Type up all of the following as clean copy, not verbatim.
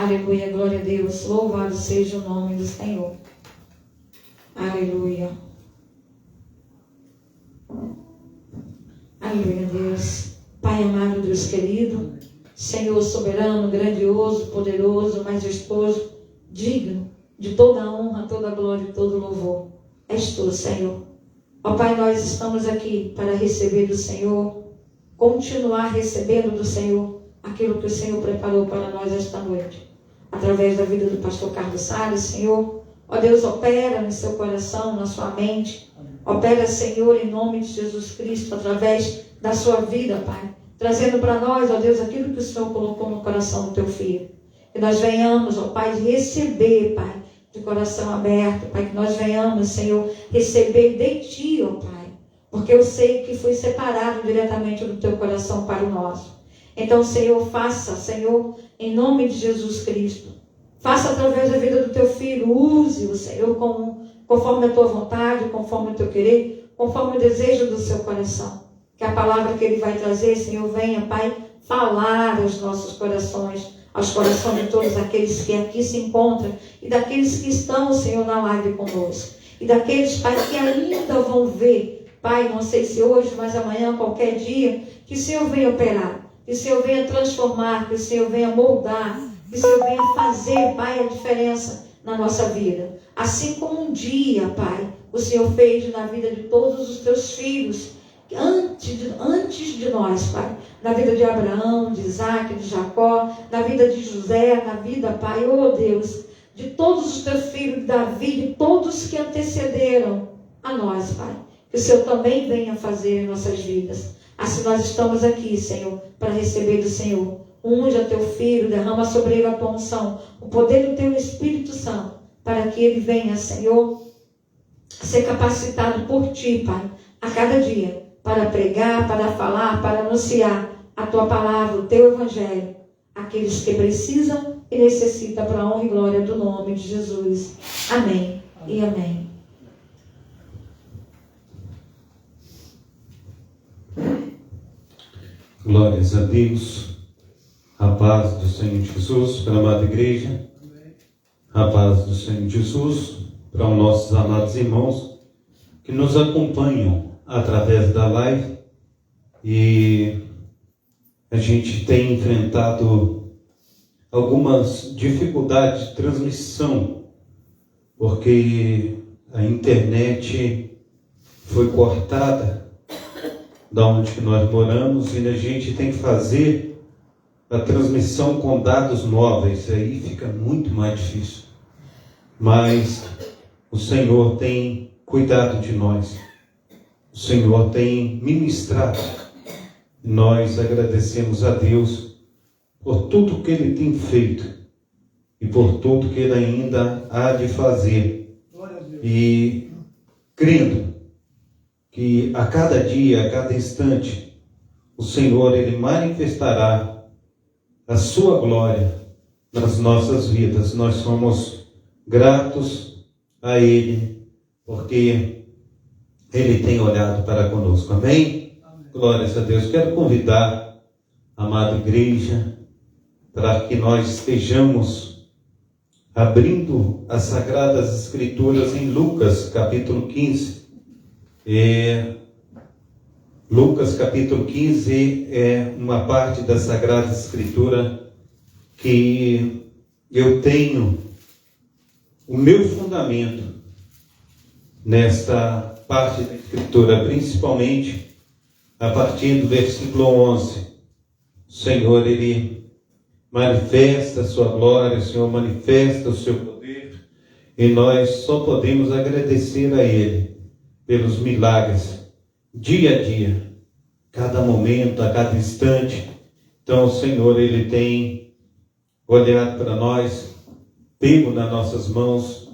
Aleluia, glória a Deus. Louvado seja o nome do Senhor. Aleluia. Aleluia, Deus. Pai amado, Deus querido, Senhor soberano, grandioso, poderoso, majestoso, digno de toda a honra, toda a glória e todo o louvor. És tu, Senhor. Ó Pai, nós estamos aqui para receber do Senhor, continuar recebendo do Senhor aquilo que o Senhor preparou para nós esta noite. Através da vida do pastor Carlos Salles, Senhor, ó Deus, opera no seu coração, na sua mente. Opera, Senhor, em nome de Jesus Cristo, através da sua vida, Pai. Trazendo para nós, ó Deus, aquilo que o Senhor colocou no coração do teu filho. Que nós venhamos, ó Pai, receber, Pai, de coração aberto, Pai. Que nós venhamos, Senhor, receber de Ti, ó Pai. Porque eu sei que foi separado diretamente do teu coração para o nosso. Então, Senhor, faça, Senhor, em nome de Jesus Cristo. Faça através da vida do teu filho. Use-o, Senhor, conforme a tua vontade, conforme o teu querer, conforme o desejo do seu coração. Que a palavra que ele vai trazer, Senhor, venha, Pai, falar aos nossos corações, aos corações de todos aqueles que aqui se encontram e daqueles que estão, Senhor, na live conosco. E daqueles, Pai, que ainda vão ver, Pai, não sei se hoje, mas amanhã, qualquer dia, que o Senhor venha operar. Que o Senhor venha transformar, que o Senhor venha moldar, que o Senhor venha fazer, Pai, a diferença na nossa vida. Assim como um dia, Pai, o Senhor fez na vida de todos os teus filhos, antes de nós, Pai. Na vida de Abraão, de Isaac, de Jacó, na vida de José, na vida, Pai, oh Deus, de todos os teus filhos, de Davi, de todos que antecederam a nós, Pai. Que o Senhor também venha fazer em nossas vidas. Assim nós estamos aqui, Senhor, para receber do Senhor. Unge a teu filho, derrama sobre ele a tua unção, o poder do teu Espírito Santo, para que ele venha, Senhor, ser capacitado por ti, Pai, a cada dia, para pregar, para falar, para anunciar a tua palavra, o teu evangelho, àqueles que precisam e necessitam para a honra e glória do nome de Jesus. Amém e amém. Glórias a Deus, a paz do Senhor Jesus para a amada igreja, a paz do Senhor Jesus para os nossos amados irmãos que nos acompanham através da live. E a gente tem enfrentado algumas dificuldades de transmissão, porque a internet foi cortada da onde que nós moramos, e a gente tem que fazer a transmissão com dados móveis, aí fica muito mais difícil. Mas o Senhor tem cuidado de nós, o Senhor tem ministrado. Nós agradecemos a Deus por tudo que Ele tem feito e por tudo que Ele ainda há de fazer. E crendo que a cada dia, a cada instante, o Senhor, Ele manifestará a sua glória nas nossas vidas. Nós somos gratos a Ele, porque Ele tem olhado para conosco. Amém? Amém. Glórias a Deus. Quero convidar a amada igreja para que nós estejamos abrindo as Sagradas Escrituras em Lucas, capítulo 15. Lucas capítulo 15 é uma parte da Sagrada Escritura que eu tenho o meu fundamento nesta parte da Escritura, principalmente a partir do versículo 11. O Senhor, Ele manifesta a sua glória, o Senhor manifesta o seu poder, e nós só podemos agradecer a Ele pelos milagres, dia a dia, cada momento, a cada instante. Então o Senhor, Ele tem olhado para nós, pego nas nossas mãos,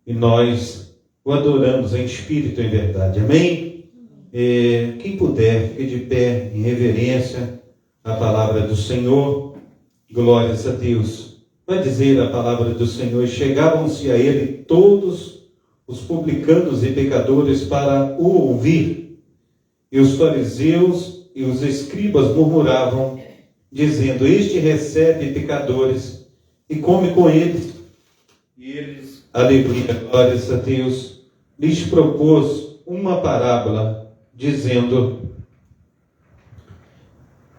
e nós o adoramos em espírito e em verdade. Amém? Quem puder, fique de pé em reverência à palavra do Senhor. Glórias a Deus. Vai dizer a palavra do Senhor: e chegavam-se a Ele todos os publicanos e pecadores para o ouvir. E os fariseus e os escribas murmuravam, dizendo: este recebe pecadores e come com eles. E eles, aleluia, glórias a Deus, lhes propôs uma parábola, dizendo: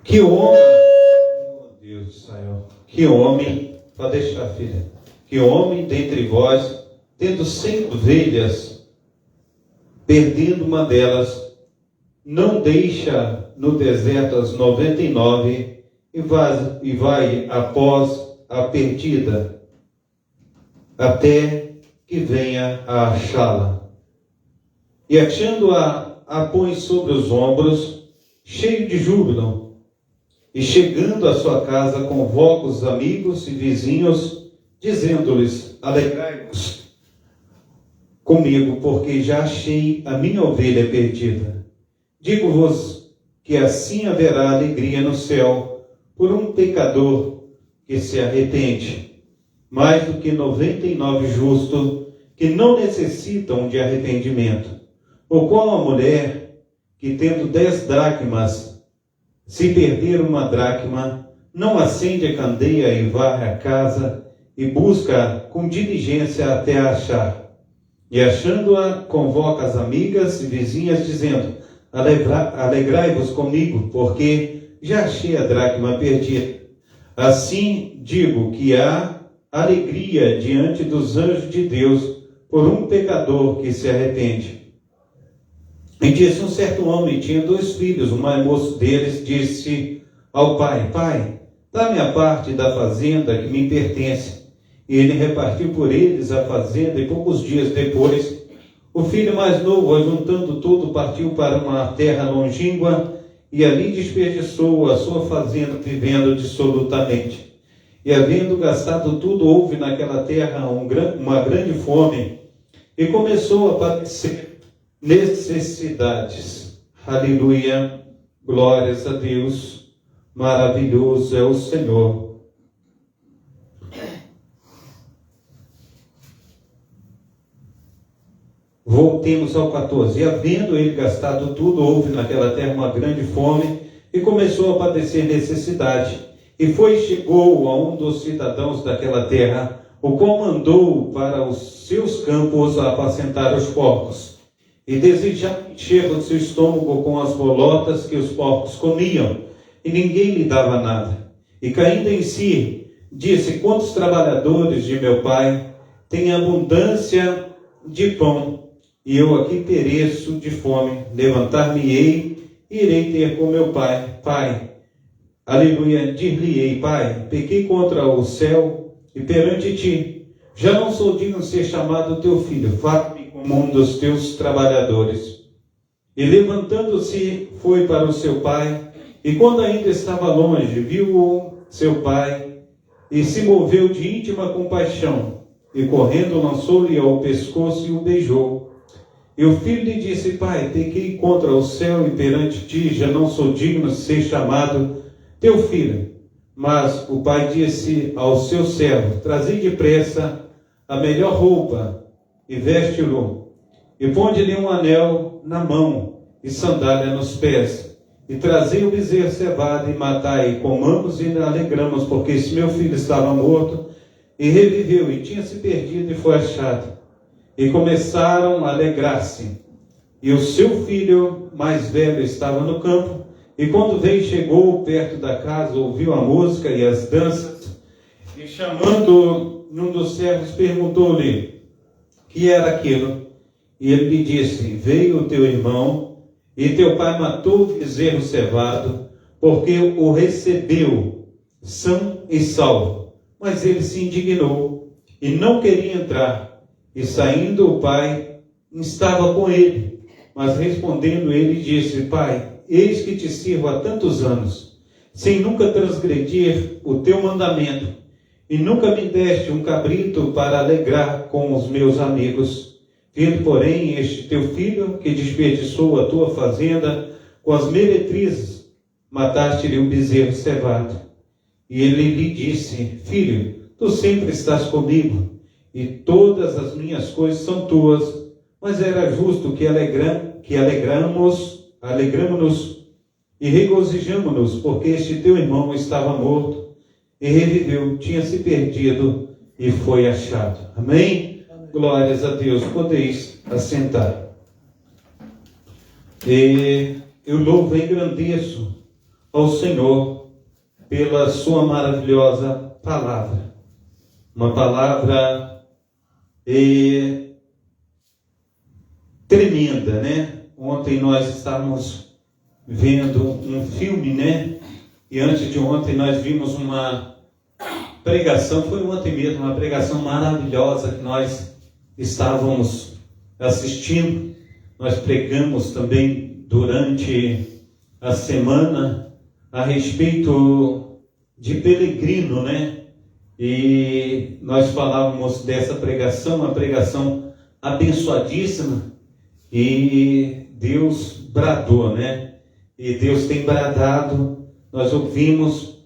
que homem, oh Deus do céu, que homem, pode deixar, filha, que homem dentre vós, tendo 100 ovelhas, perdendo uma delas, não deixa no deserto as 99 e vai após a perdida, até que venha a achá-la. E achando-a, a põe sobre os ombros, cheio de júbilo. E chegando à sua casa, convoca os amigos e vizinhos, dizendo-lhes: alegrai-vos comigo, porque já achei a minha ovelha perdida. Digo-vos que assim haverá alegria no céu por um pecador que se arrepende, mais do que 99 justos que não necessitam de arrependimento. Ou qual a mulher que, tendo 10 dracmas, se perder uma dracma, não acende a candeia e varre a casa e busca com diligência até a achar. E achando-a, convoca as amigas e vizinhas, dizendo: alegrai-vos comigo, porque já achei a dracma perdida. Assim digo que há alegria diante dos anjos de Deus por um pecador que se arrepende. E disse: um certo homem tinha 2 filhos. O mais moço deles disse ao pai: pai, dá-me a parte da fazenda que me pertence. E ele repartiu por eles a fazenda, e poucos dias depois, o filho mais novo, ajuntando tudo, partiu para uma terra longínqua, e ali desperdiçou a sua fazenda, vivendo dissolutamente. E havendo gastado tudo, houve naquela terra uma grande fome, e começou a padecer necessidades. Aleluia, glórias a Deus, maravilhoso é o Senhor. Voltemos ao 14. E havendo ele gastado tudo, houve naquela terra uma grande fome, e começou a padecer necessidade. E chegou a um dos cidadãos daquela terra, o qual mandou para os seus campos apacentar os porcos. E desejava encher o seu estômago com as bolotas que os porcos comiam, e ninguém lhe dava nada. E caindo em si, disse: quantos trabalhadores de meu pai têm abundância de pão, e eu aqui pereço de fome. Levantar-me-ei e irei ter com meu pai. Pai, aleluia, dir-lhe-ei: pai, pequei contra o céu e perante ti. Já não sou digno de ser chamado teu filho. Faze-me como um dos teus trabalhadores. E levantando-se, foi para o seu pai. E quando ainda estava longe, viu-o seu pai e se moveu de íntima compaixão. E correndo, lançou-lhe ao pescoço e o beijou. E o filho lhe disse: pai, pequei contra o céu e perante ti, já não sou digno de ser chamado teu filho. Mas o pai disse ao seu servo: trazei depressa a melhor roupa e veste-lo, e ponde-lhe um anel na mão e sandália nos pés, e trazei o bezerro cevado e matai, e comamos e alegramos, porque esse meu filho estava morto e reviveu, e tinha se perdido e foi achado. E começaram a alegrar-se. E o seu filho mais velho estava no campo, e quando veio, chegou perto da casa, ouviu a música e as danças, e chamando um dos servos, perguntou-lhe que era aquilo. E ele lhe disse: veio o teu irmão, e teu pai matou o bezerro cevado, porque o recebeu são e salvo. Mas ele se indignou e não queria entrar. E saindo, o pai estava com ele. Mas respondendo ele, disse: pai, eis que te sirvo há tantos anos, sem nunca transgredir o teu mandamento, e nunca me deste um cabrito para alegrar com os meus amigos. Vendo, porém, este teu filho, que desperdiçou a tua fazenda com as meretrizes, mataste-lhe o bezerro cevado. E ele lhe disse: filho, tu sempre estás comigo, e todas as minhas coisas são tuas, mas era justo que alegramo-nos e regozijamo-nos, porque este teu irmão estava morto e reviveu, tinha se perdido e foi achado. Amém? Glórias a Deus. Podeis assentar. E eu louvo e engrandeço ao Senhor pela sua maravilhosa palavra. Uma palavra tremenda, né? Ontem nós estávamos vendo um filme, né? E antes de ontem nós vimos uma pregação, foi ontem mesmo, uma pregação maravilhosa que nós estávamos assistindo. Nós pregamos também durante a semana a respeito de peregrino, né? E nós falávamos dessa pregação, uma pregação abençoadíssima, e Deus bradou, né? E Deus tem bradado. Nós ouvimos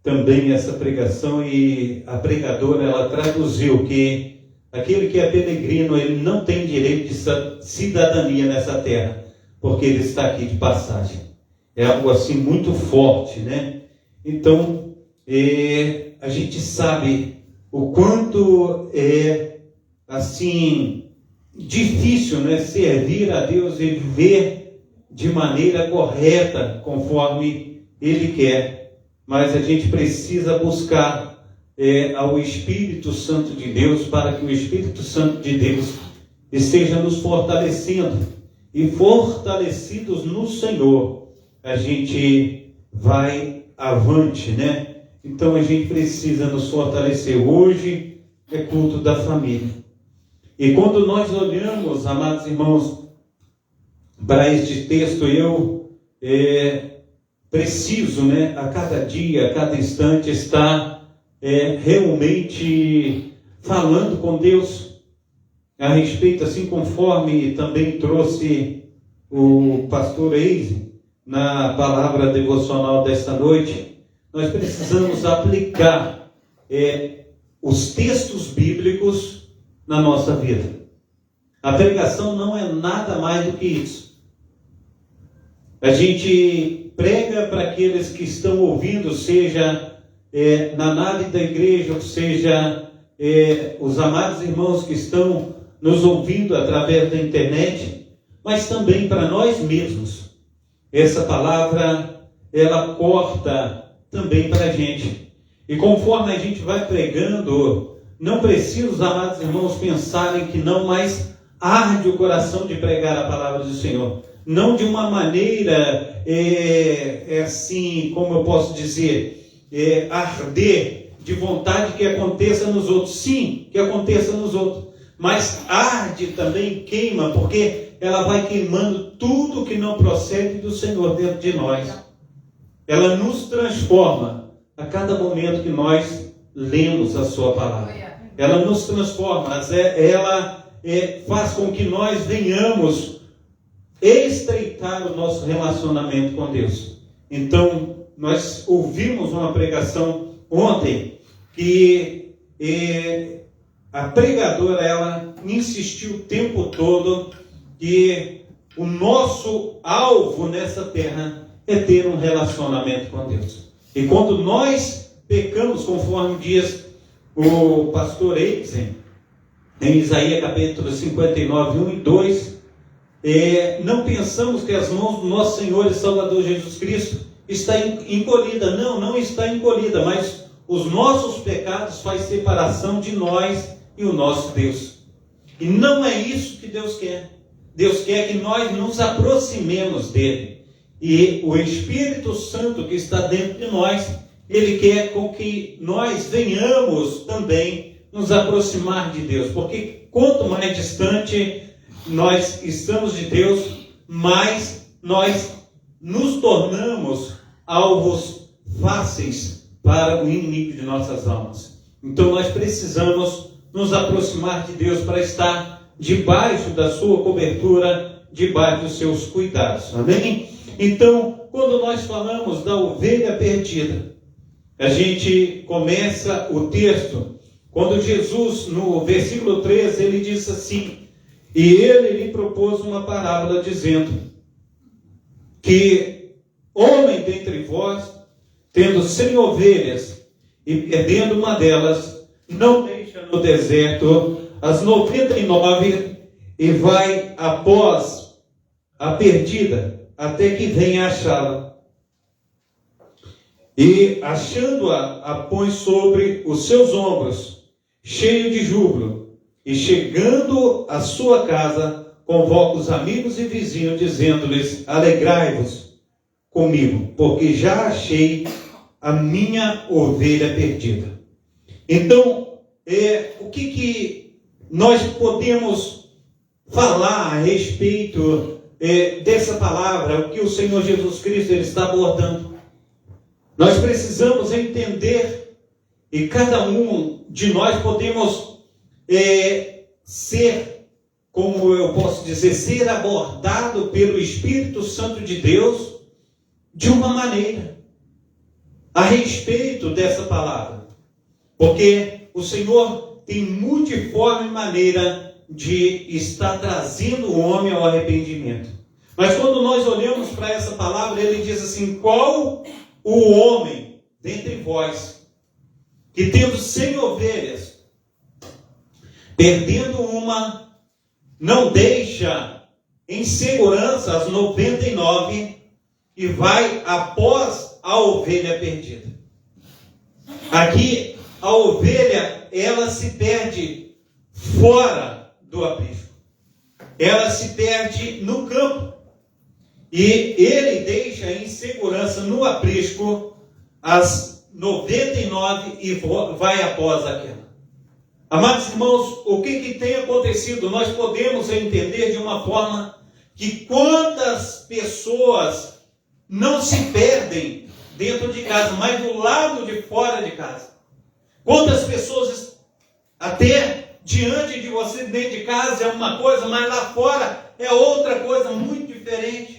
também essa pregação e a pregadora, ela traduziu que aquele que é peregrino, ele não tem direito de cidadania nessa terra, porque ele está aqui de passagem. É algo assim muito forte, né? Então, a gente sabe o quanto é assim difícil, né, servir a Deus e viver de maneira correta, conforme Ele quer. Mas a gente precisa buscar ao Espírito Santo de Deus, para que o Espírito Santo de Deus esteja nos fortalecendo. E fortalecidos no Senhor, a gente vai avante, né? Então a gente precisa nos fortalecer. Hoje é culto da família. E quando nós olhamos, amados irmãos, para este texto, eu preciso, né, a cada dia, a cada instante, estar realmente falando com Deus a respeito, assim conforme também trouxe o pastor Eise na palavra devocional desta noite. Nós precisamos aplicar os textos bíblicos na nossa vida. A pregação não é nada mais do que isso. A gente prega para aqueles que estão ouvindo, seja na nave da igreja, ou seja os amados irmãos que estão nos ouvindo através da internet, mas também para nós mesmos. Essa palavra, ela corta também para a gente. E conforme a gente vai pregando, não precisa os amados irmãos pensarem que não, mas arde o coração de pregar a palavra do Senhor. Não de uma maneira, assim, como eu posso dizer, arder de vontade que aconteça nos outros. Sim, que aconteça nos outros. Mas arde também, queima, porque ela vai queimando tudo que não procede do Senhor dentro de nós. Ela nos transforma a cada momento que nós lemos a sua palavra. Ela nos transforma, ela faz com que nós venhamos estreitar o nosso relacionamento com Deus. Então, nós ouvimos uma pregação ontem que a pregadora, ela insistiu o tempo todo que o nosso alvo nessa terra é ter um relacionamento com Deus. E quando nós pecamos, conforme diz o pastor Eisen, em Isaías capítulo 59, 1 e 2, não pensamos que as mãos do nosso Senhor e Salvador Jesus Cristo está encolhida. Não está encolhida, mas os nossos pecados fazem separação de nós e o nosso Deus. E não é isso que Deus quer. Deus quer que nós nos aproximemos dele. E o Espírito Santo que está dentro de nós, ele quer com que nós venhamos também nos aproximar de Deus. Porque quanto mais distante nós estamos de Deus, mais nós nos tornamos alvos fáceis para o inimigo de nossas almas. Então nós precisamos nos aproximar de Deus para estar debaixo da sua cobertura, debaixo dos seus cuidados. Amém? Então, quando nós falamos da ovelha perdida, a gente começa o texto, quando Jesus, no versículo 13, ele diz assim: e ele lhe propôs uma parábola, dizendo que homem dentre vós, tendo 100 ovelhas, e perdendo uma delas, não deixa no deserto as 99 e vai após a perdida, até que venha achá-la. E achando-a, a põe sobre os seus ombros, cheio de júbilo, e chegando à sua casa, convoca os amigos e vizinhos, dizendo-lhes: alegrai-vos comigo, porque já achei a minha ovelha perdida. Então, o que nós podemos falar a respeito dessa palavra, o que o Senhor Jesus Cristo ele está abordando? Nós precisamos entender, e cada um de nós podemos ser, como eu posso dizer, ser abordado pelo Espírito Santo de Deus de uma maneira a respeito dessa palavra, porque o Senhor tem multiforme maneira de estar trazendo o homem ao arrependimento. Mas quando nós olhamos para essa palavra, ele diz assim: qual o homem dentre vós que, tendo 100 ovelhas, perdendo uma, não deixa em segurança as 99 e vai após a ovelha perdida? Aqui, a ovelha, ela se perde fora do aprisco. Ela se perde no campo. E ele deixa em segurança no aprisco as 99 e vai após aquela. Amados irmãos, o que tem acontecido? Nós podemos entender de uma forma que quantas pessoas não se perdem dentro de casa, mas do lado de fora de casa. Quantas pessoas até diante de você dentro de casa é uma coisa, mas lá fora é outra coisa muito diferente.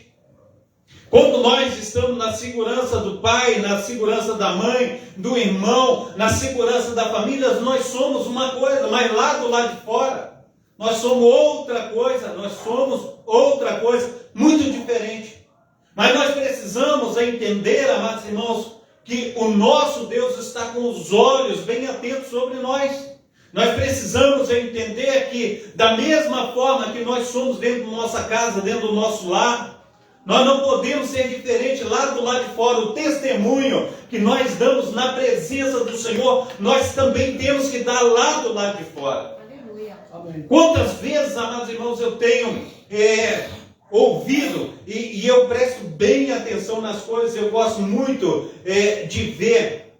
Quando nós estamos na segurança do pai, na segurança da mãe, do irmão, na segurança da família, nós somos uma coisa, mas lá do lado de fora, nós somos outra coisa, muito diferente. Mas nós precisamos entender, amados irmãos, que o nosso Deus está com os olhos bem atentos sobre nós. Nós precisamos entender que, da mesma forma que nós somos dentro da nossa casa, dentro do nosso lar, nós não podemos ser diferentes lá do lado de fora. O testemunho que nós damos na presença do Senhor, nós também temos que dar lá do lado de fora. Aleluia. Quantas vezes, amados irmãos, eu tenho ouvido, e eu presto bem atenção nas coisas, eu gosto muito de ver,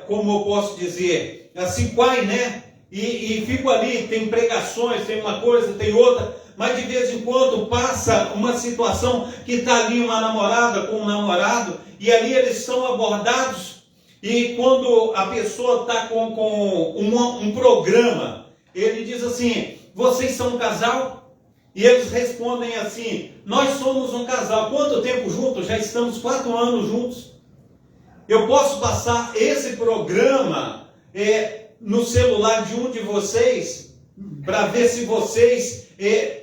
como eu posso dizer, assim, pai, né? E fico ali, tem pregações, tem uma coisa, tem outra, mas de vez em quando passa uma situação que está ali uma namorada com um namorado, e ali eles são abordados, e quando a pessoa está com um programa, ele diz assim: vocês são um casal? E eles respondem assim: nós somos um casal. Quanto tempo juntos? Já estamos 4 anos juntos. Eu posso passar esse programa no celular de um de vocês, para ver se vocês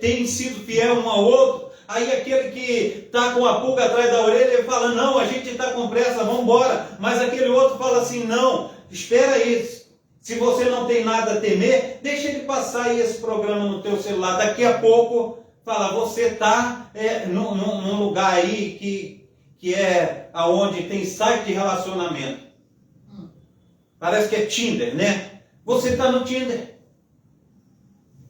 têm sido fiel um ao outro. Aí aquele que está com a pulga atrás da orelha, ele fala: não, a gente está com pressa, vamos embora. Mas aquele outro fala assim: não, espera aí, se você não tem nada a temer, deixa ele passar aí esse programa no teu celular. Daqui a pouco, fala, você está num lugar aí que é aonde tem site de relacionamento. Parece que é Tinder, né? Você está no Tinder.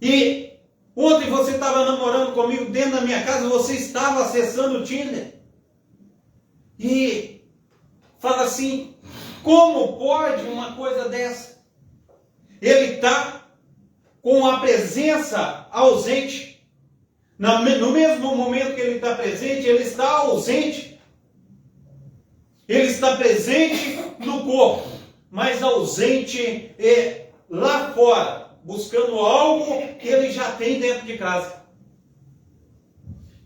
E ontem você estava namorando comigo dentro da minha casa, você estava acessando o Tinder. E fala assim: como pode uma coisa dessa? Ele está com a presença ausente. No mesmo momento que ele está presente, ele está ausente. Ele está presente no corpo, mas ausente lá fora, buscando algo que ele já tem dentro de casa.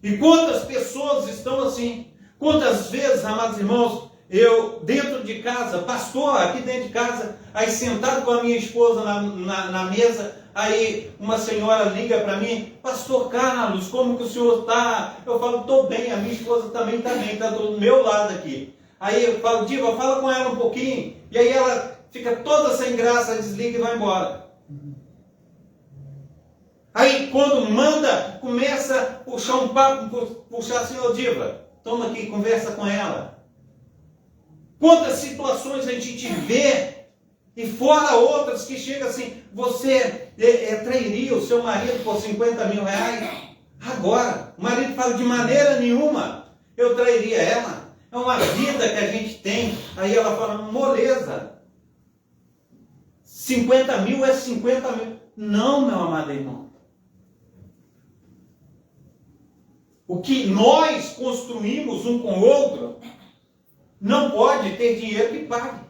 E quantas pessoas estão assim? Quantas vezes, amados irmãos, eu dentro de casa, pastor, aqui dentro de casa, aí sentado com a minha esposa na mesa, aí uma senhora liga para mim: pastor Carlos, como que o senhor está? Eu falo: estou bem, a minha esposa também está bem, está do meu lado aqui. Aí eu falo, Diva, fala com ela um pouquinho. E aí ela fica toda sem graça, desliga e vai embora. Aí quando manda, começa a puxar um papo, puxar assim, ô Diva, toma aqui, conversa com ela. Quantas situações a gente vê, e fora outras que chegam assim, você trairia o seu marido por 50 mil reais? Agora, o marido fala, de maneira nenhuma, eu trairia ela. É uma vida que a gente tem. Aí ela fala, moleza. 50 mil é 50 mil. Não, meu amado irmão. O que nós construímos um com o outro, não pode ter dinheiro que pague.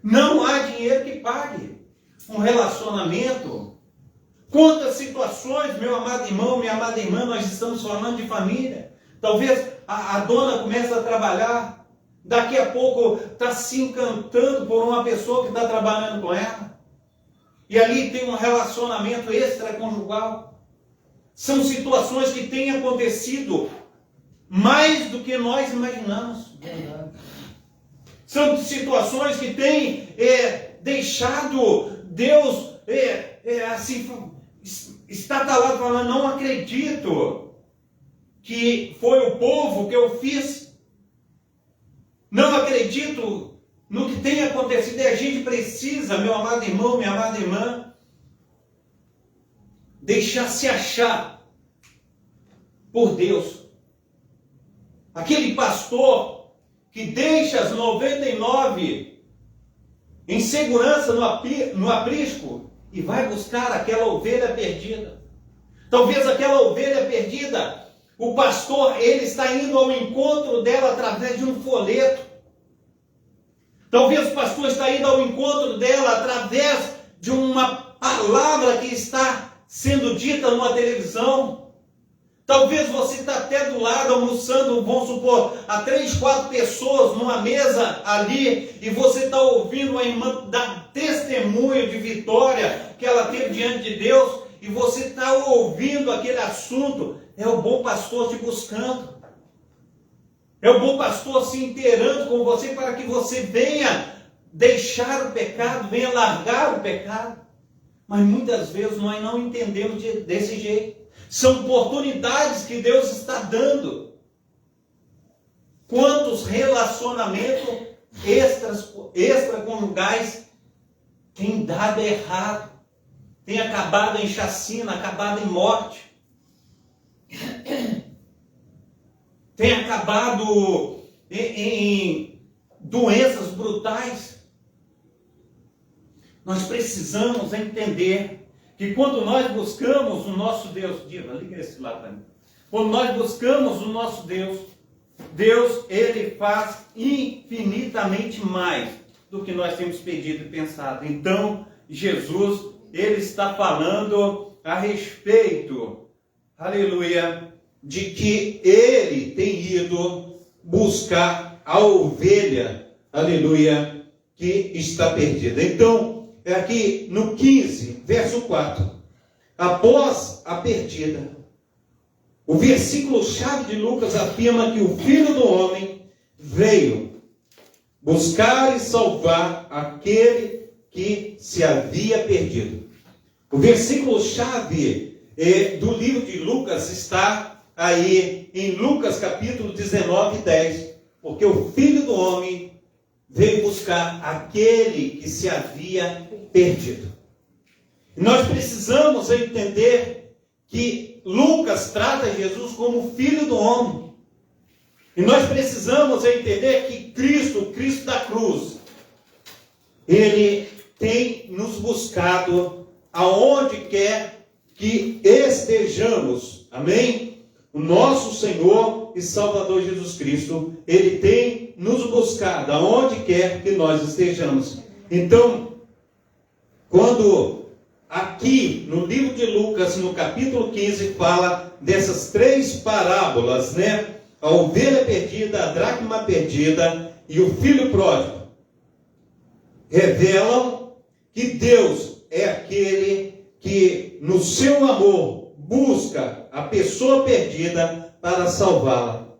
Não há dinheiro que pague um relacionamento. Quantas situações, meu amado irmão, minha amada irmã, nós estamos falando de família. Talvez a dona comece a trabalhar, daqui a pouco está se encantando por uma pessoa que está trabalhando com ela. E ali tem um relacionamento extraconjugal. São situações que têm acontecido mais do que nós imaginamos. São situações que têm deixado Deus assim, estatalado, falando, não acredito que foi o povo que eu fiz. Não acredito no que tem acontecido. E a gente precisa, meu amado irmão, minha amada irmã, deixar se achar por Deus. Aquele pastor que deixa as 99 em segurança no aprisco e vai buscar aquela ovelha perdida. Talvez aquela ovelha perdida, o pastor, ele está indo ao encontro dela através de um folheto. Talvez o pastor está indo ao encontro dela através de uma palavra que está sendo dita numa televisão. Talvez você está até do lado almoçando, vamos supor, há 3, 4 pessoas numa mesa ali, e você está ouvindo a irmã dar testemunho de vitória que ela teve diante de Deus, e você está ouvindo aquele assunto. É o bom pastor te buscando. É o bom pastor se inteirando com você para que você venha deixar o pecado, venha largar o pecado. Mas muitas vezes nós não entendemos desse jeito. São oportunidades que Deus está dando. Quantos relacionamentos extraconjugais têm dado errado, têm acabado em chacina, acabado em morte, têm acabado em doenças brutais. Nós precisamos entender que quando nós buscamos o nosso Deus, Diva, liga esse lá para mim. Quando nós buscamos o nosso Deus, Deus, ele faz infinitamente mais do que nós temos pedido e pensado. Então, Jesus, ele está falando a respeito, aleluia, de que ele tem ido buscar a ovelha, aleluia, que está perdida. Então, é aqui no 15, verso 4. Após a perdida, o versículo-chave de Lucas afirma que o Filho do Homem veio buscar e salvar aquele que se havia perdido. O versículo-chave do livro de Lucas está aí em Lucas capítulo 19, 10. Porque o Filho do Homem veio buscar aquele que se havia perdido. Nós precisamos entender que Lucas trata Jesus como Filho do Homem. E nós precisamos entender que Cristo, o Cristo da cruz, ele tem nos buscado aonde quer que estejamos. Amém? O nosso Senhor e Salvador Jesus Cristo, ele tem nos buscado aonde quer que nós estejamos. Então, quando aqui no livro de Lucas, no capítulo 15, fala dessas 3 parábolas, né? A ovelha perdida, a dracma perdida e o filho pródigo, revelam que Deus é aquele que, no seu amor, busca a pessoa perdida para salvá-la.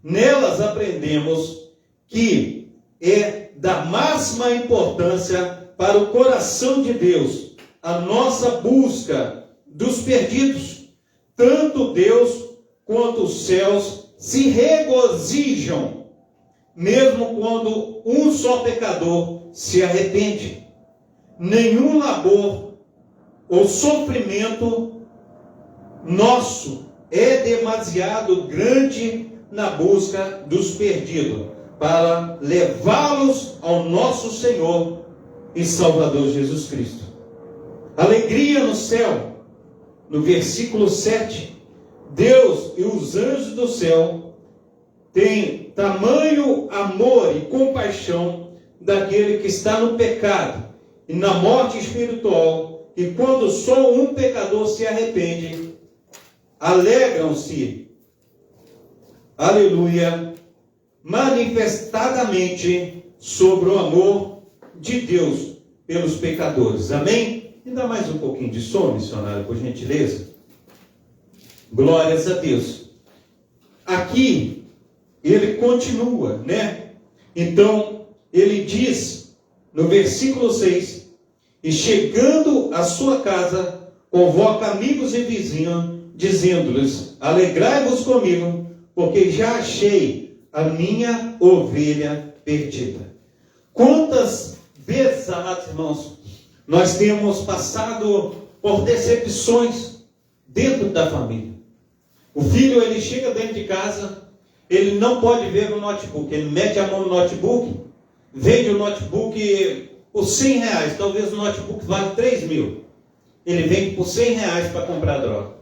Nelas aprendemos que é da máxima importância para o coração de Deus a nossa busca dos perdidos. Tanto Deus quanto os céus se regozijam, mesmo quando um só pecador se arrepende. Nenhum labor ou sofrimento nosso é demasiado grande na busca dos perdidos, para levá-los ao nosso Senhor e Salvador Jesus Cristo. Alegria no céu. No versículo 7, Deus e os anjos do céu têm tamanho amor e compaixão daquele que está no pecado e na morte espiritual, e quando só um pecador se arrepende, alegram-se, aleluia, manifestadamente sobre o amor de Deus pelos pecadores. Amém? Me dá mais um pouquinho de som, missionário, por gentileza. Glórias a Deus. Aqui, ele continua, né? Então, ele diz, no versículo 6, e chegando à sua casa, convoca amigos e vizinhos, dizendo-lhes, alegrai-vos comigo, porque já achei a minha ovelha perdida. Quantas vezes, amados irmãos, nós temos passado por decepções dentro da família. O filho, ele chega dentro de casa, ele não pode ver no notebook, ele mete a mão no notebook, vende o notebook por R$100, talvez o notebook vale 3.000. Ele vende por R$100 para comprar droga.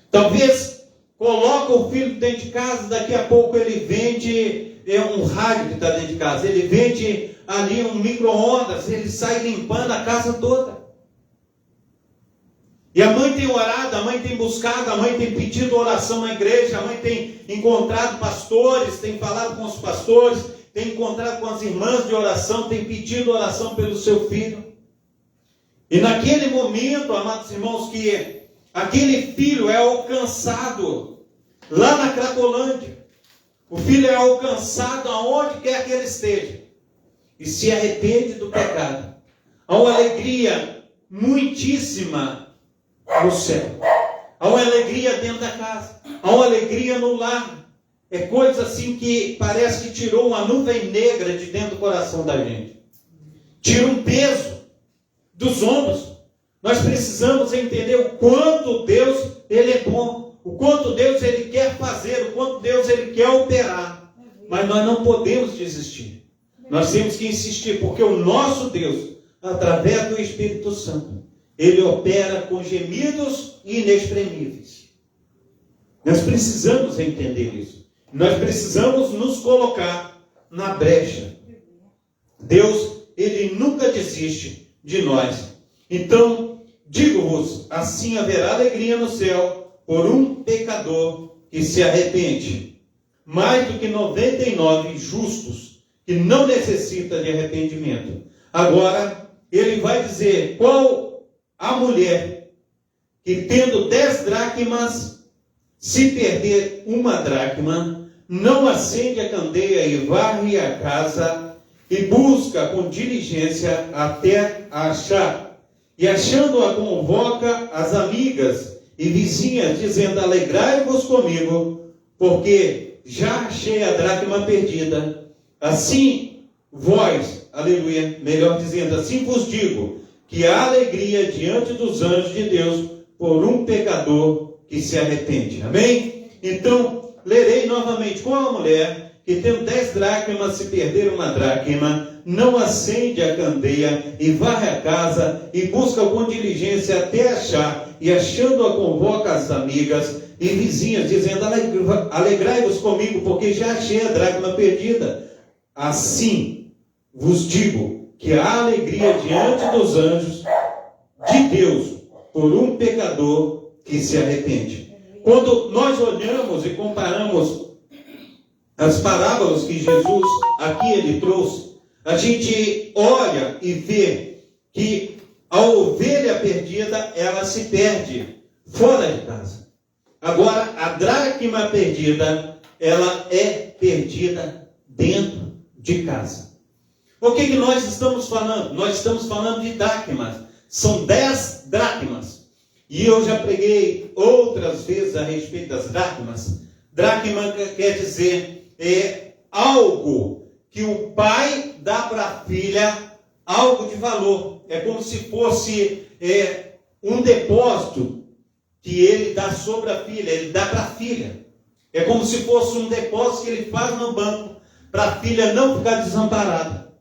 Talvez coloca o filho dentro de casa, daqui a pouco ele vende um rádio que está dentro de casa, ele vende ali um micro-ondas, ele sai limpando a casa toda. E a mãe tem orado, a mãe tem buscado, a mãe tem pedido oração na igreja, a mãe tem encontrado pastores, tem falado com os pastores, tem encontrado com as irmãs de oração, tem pedido oração pelo seu filho. E naquele momento, amados irmãos, que aquele filho é alcançado lá na Cracolândia. O filho é alcançado aonde quer que ele esteja. E se arrepende do pecado. Há uma alegria muitíssima no céu. Há uma alegria dentro da casa. Há uma alegria no lar. É coisa assim que parece que tirou uma nuvem negra de dentro do coração da gente. Tira um peso dos ombros. Nós precisamos entender o quanto Deus, ele é bom. O quanto Deus, ele quer fazer. O quanto Deus, ele quer operar. Mas nós não podemos desistir. Nós temos que insistir, porque o nosso Deus, através do Espírito Santo, ele opera com gemidos inexprimíveis. Nós precisamos entender isso. Nós precisamos nos colocar na brecha. Deus, ele nunca desiste de nós. Então, digo-vos, assim haverá alegria no céu por um pecador que se arrepende, mais do que 99 justos que não necessitam de arrependimento. Agora, ele vai dizer qual a mulher que, tendo 10 dracmas, se perder uma dracma, não acende a candeia e varre a casa e busca com diligência até achar. E achando-a, convoca as amigas e vizinhas, dizendo, alegrai-vos comigo, porque já achei a dracma perdida. Assim vós, aleluia, melhor dizendo, assim vos digo, que há alegria diante dos anjos de Deus por um pecador que se arrepende. Amém? Então, lerei novamente. Com a mulher que tendo 10 dracmas, se perder uma dracma, não acende a candeia e varre a casa e busca com diligência até achar, e achando-a convoca as amigas e vizinhas, dizendo, alegrai-vos comigo, porque já achei a dracma perdida. Assim vos digo que há alegria diante dos anjos de Deus por um pecador que se arrepende. Quando nós olhamos e comparamos as parábolas que Jesus aqui ele trouxe, a gente olha e vê que a ovelha perdida, ela se perde fora de casa. Agora, a dracma perdida, ela é perdida dentro de casa. O que nós estamos falando? Nós estamos falando de dracmas. São 10 dracmas. E eu já preguei outras vezes a respeito das dracmas. Dracma quer dizer algo que o pai dá para a filha, algo de valor. É como se fosse um depósito que ele dá sobre a filha, ele dá para a filha. É como se fosse um depósito que ele faz no banco, para a filha não ficar desamparada.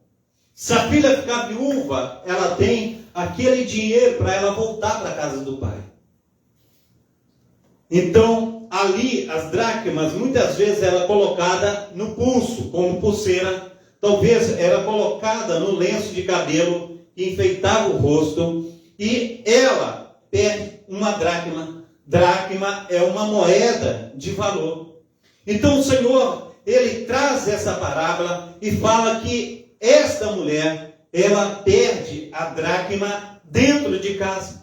Se a filha ficar viúva, ela tem aquele dinheiro para ela voltar para a casa do pai. Então, ali, as dracmas, muitas vezes ela é colocada no pulso, como pulseira. Talvez era colocada no lenço de cabelo, que enfeitava o rosto. E ela perde uma dracma. Dracma é uma moeda de valor. Então, o Senhor, Ele traz essa parábola e fala que esta mulher, ela perde a dracma dentro de casa.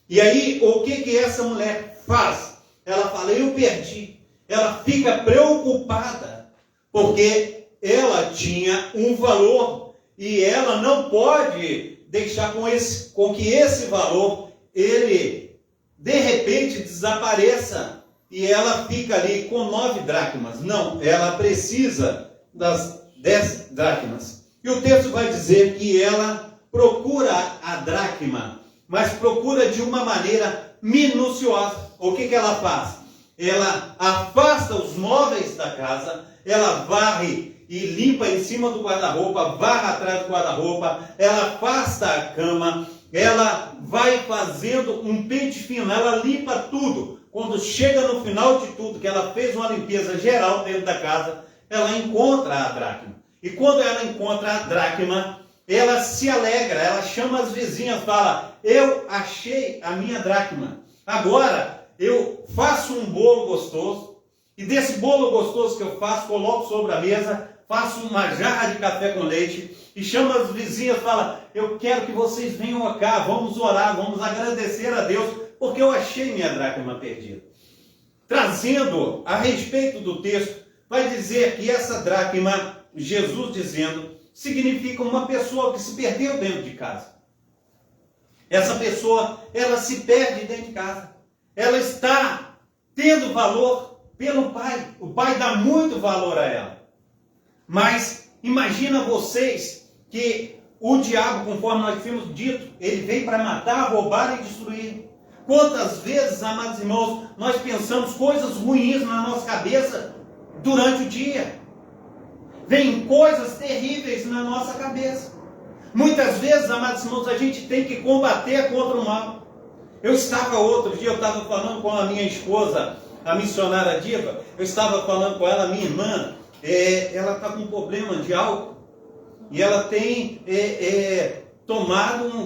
E aí, o que essa mulher faz? Ela fala, eu perdi. Ela fica preocupada, porque ela tinha um valor e ela não pode deixar com que esse valor, ele, de repente, desapareça e ela fica ali com 9 dracmas. Não, ela precisa das 10 dracmas. E o texto vai dizer que ela procura a dracma, mas procura de uma maneira minuciosa. O que ela faz? Ela afasta os móveis da casa, ela varre e limpa em cima do guarda-roupa, varre atrás do guarda-roupa, ela afasta a cama, ela vai fazendo um pente fino, ela limpa tudo. Quando chega no final de tudo, que ela fez uma limpeza geral dentro da casa, ela encontra a dracma. E quando ela encontra a dracma, ela se alegra, ela chama as vizinhas, fala, eu achei a minha dracma. Agora, eu faço um bolo gostoso, e desse bolo gostoso que eu faço, coloco sobre a mesa, faço uma jarra de café com leite, e chamo as vizinhas e falo, eu quero que vocês venham cá, vamos orar, vamos agradecer a Deus, porque eu achei minha dracma perdida. Trazendo a respeito do texto, vai dizer que essa dracma, Jesus dizendo, significa uma pessoa que se perdeu dentro de casa. Essa pessoa, ela se perde dentro de casa. Ela está tendo valor pelo pai. O pai dá muito valor a ela. Mas imagina vocês que o diabo, conforme nós tínhamos dito, ele veio para matar, roubar e destruir. Quantas vezes, amados irmãos, nós pensamos coisas ruins na nossa cabeça durante o dia. Vêm coisas terríveis na nossa cabeça. Muitas vezes, amados irmãos, a gente tem que combater contra o mal. Outro dia eu estava falando com a minha esposa, a missionária Diva, eu estava falando com ela, minha irmã, ela está com um problema de álcool, e ela tem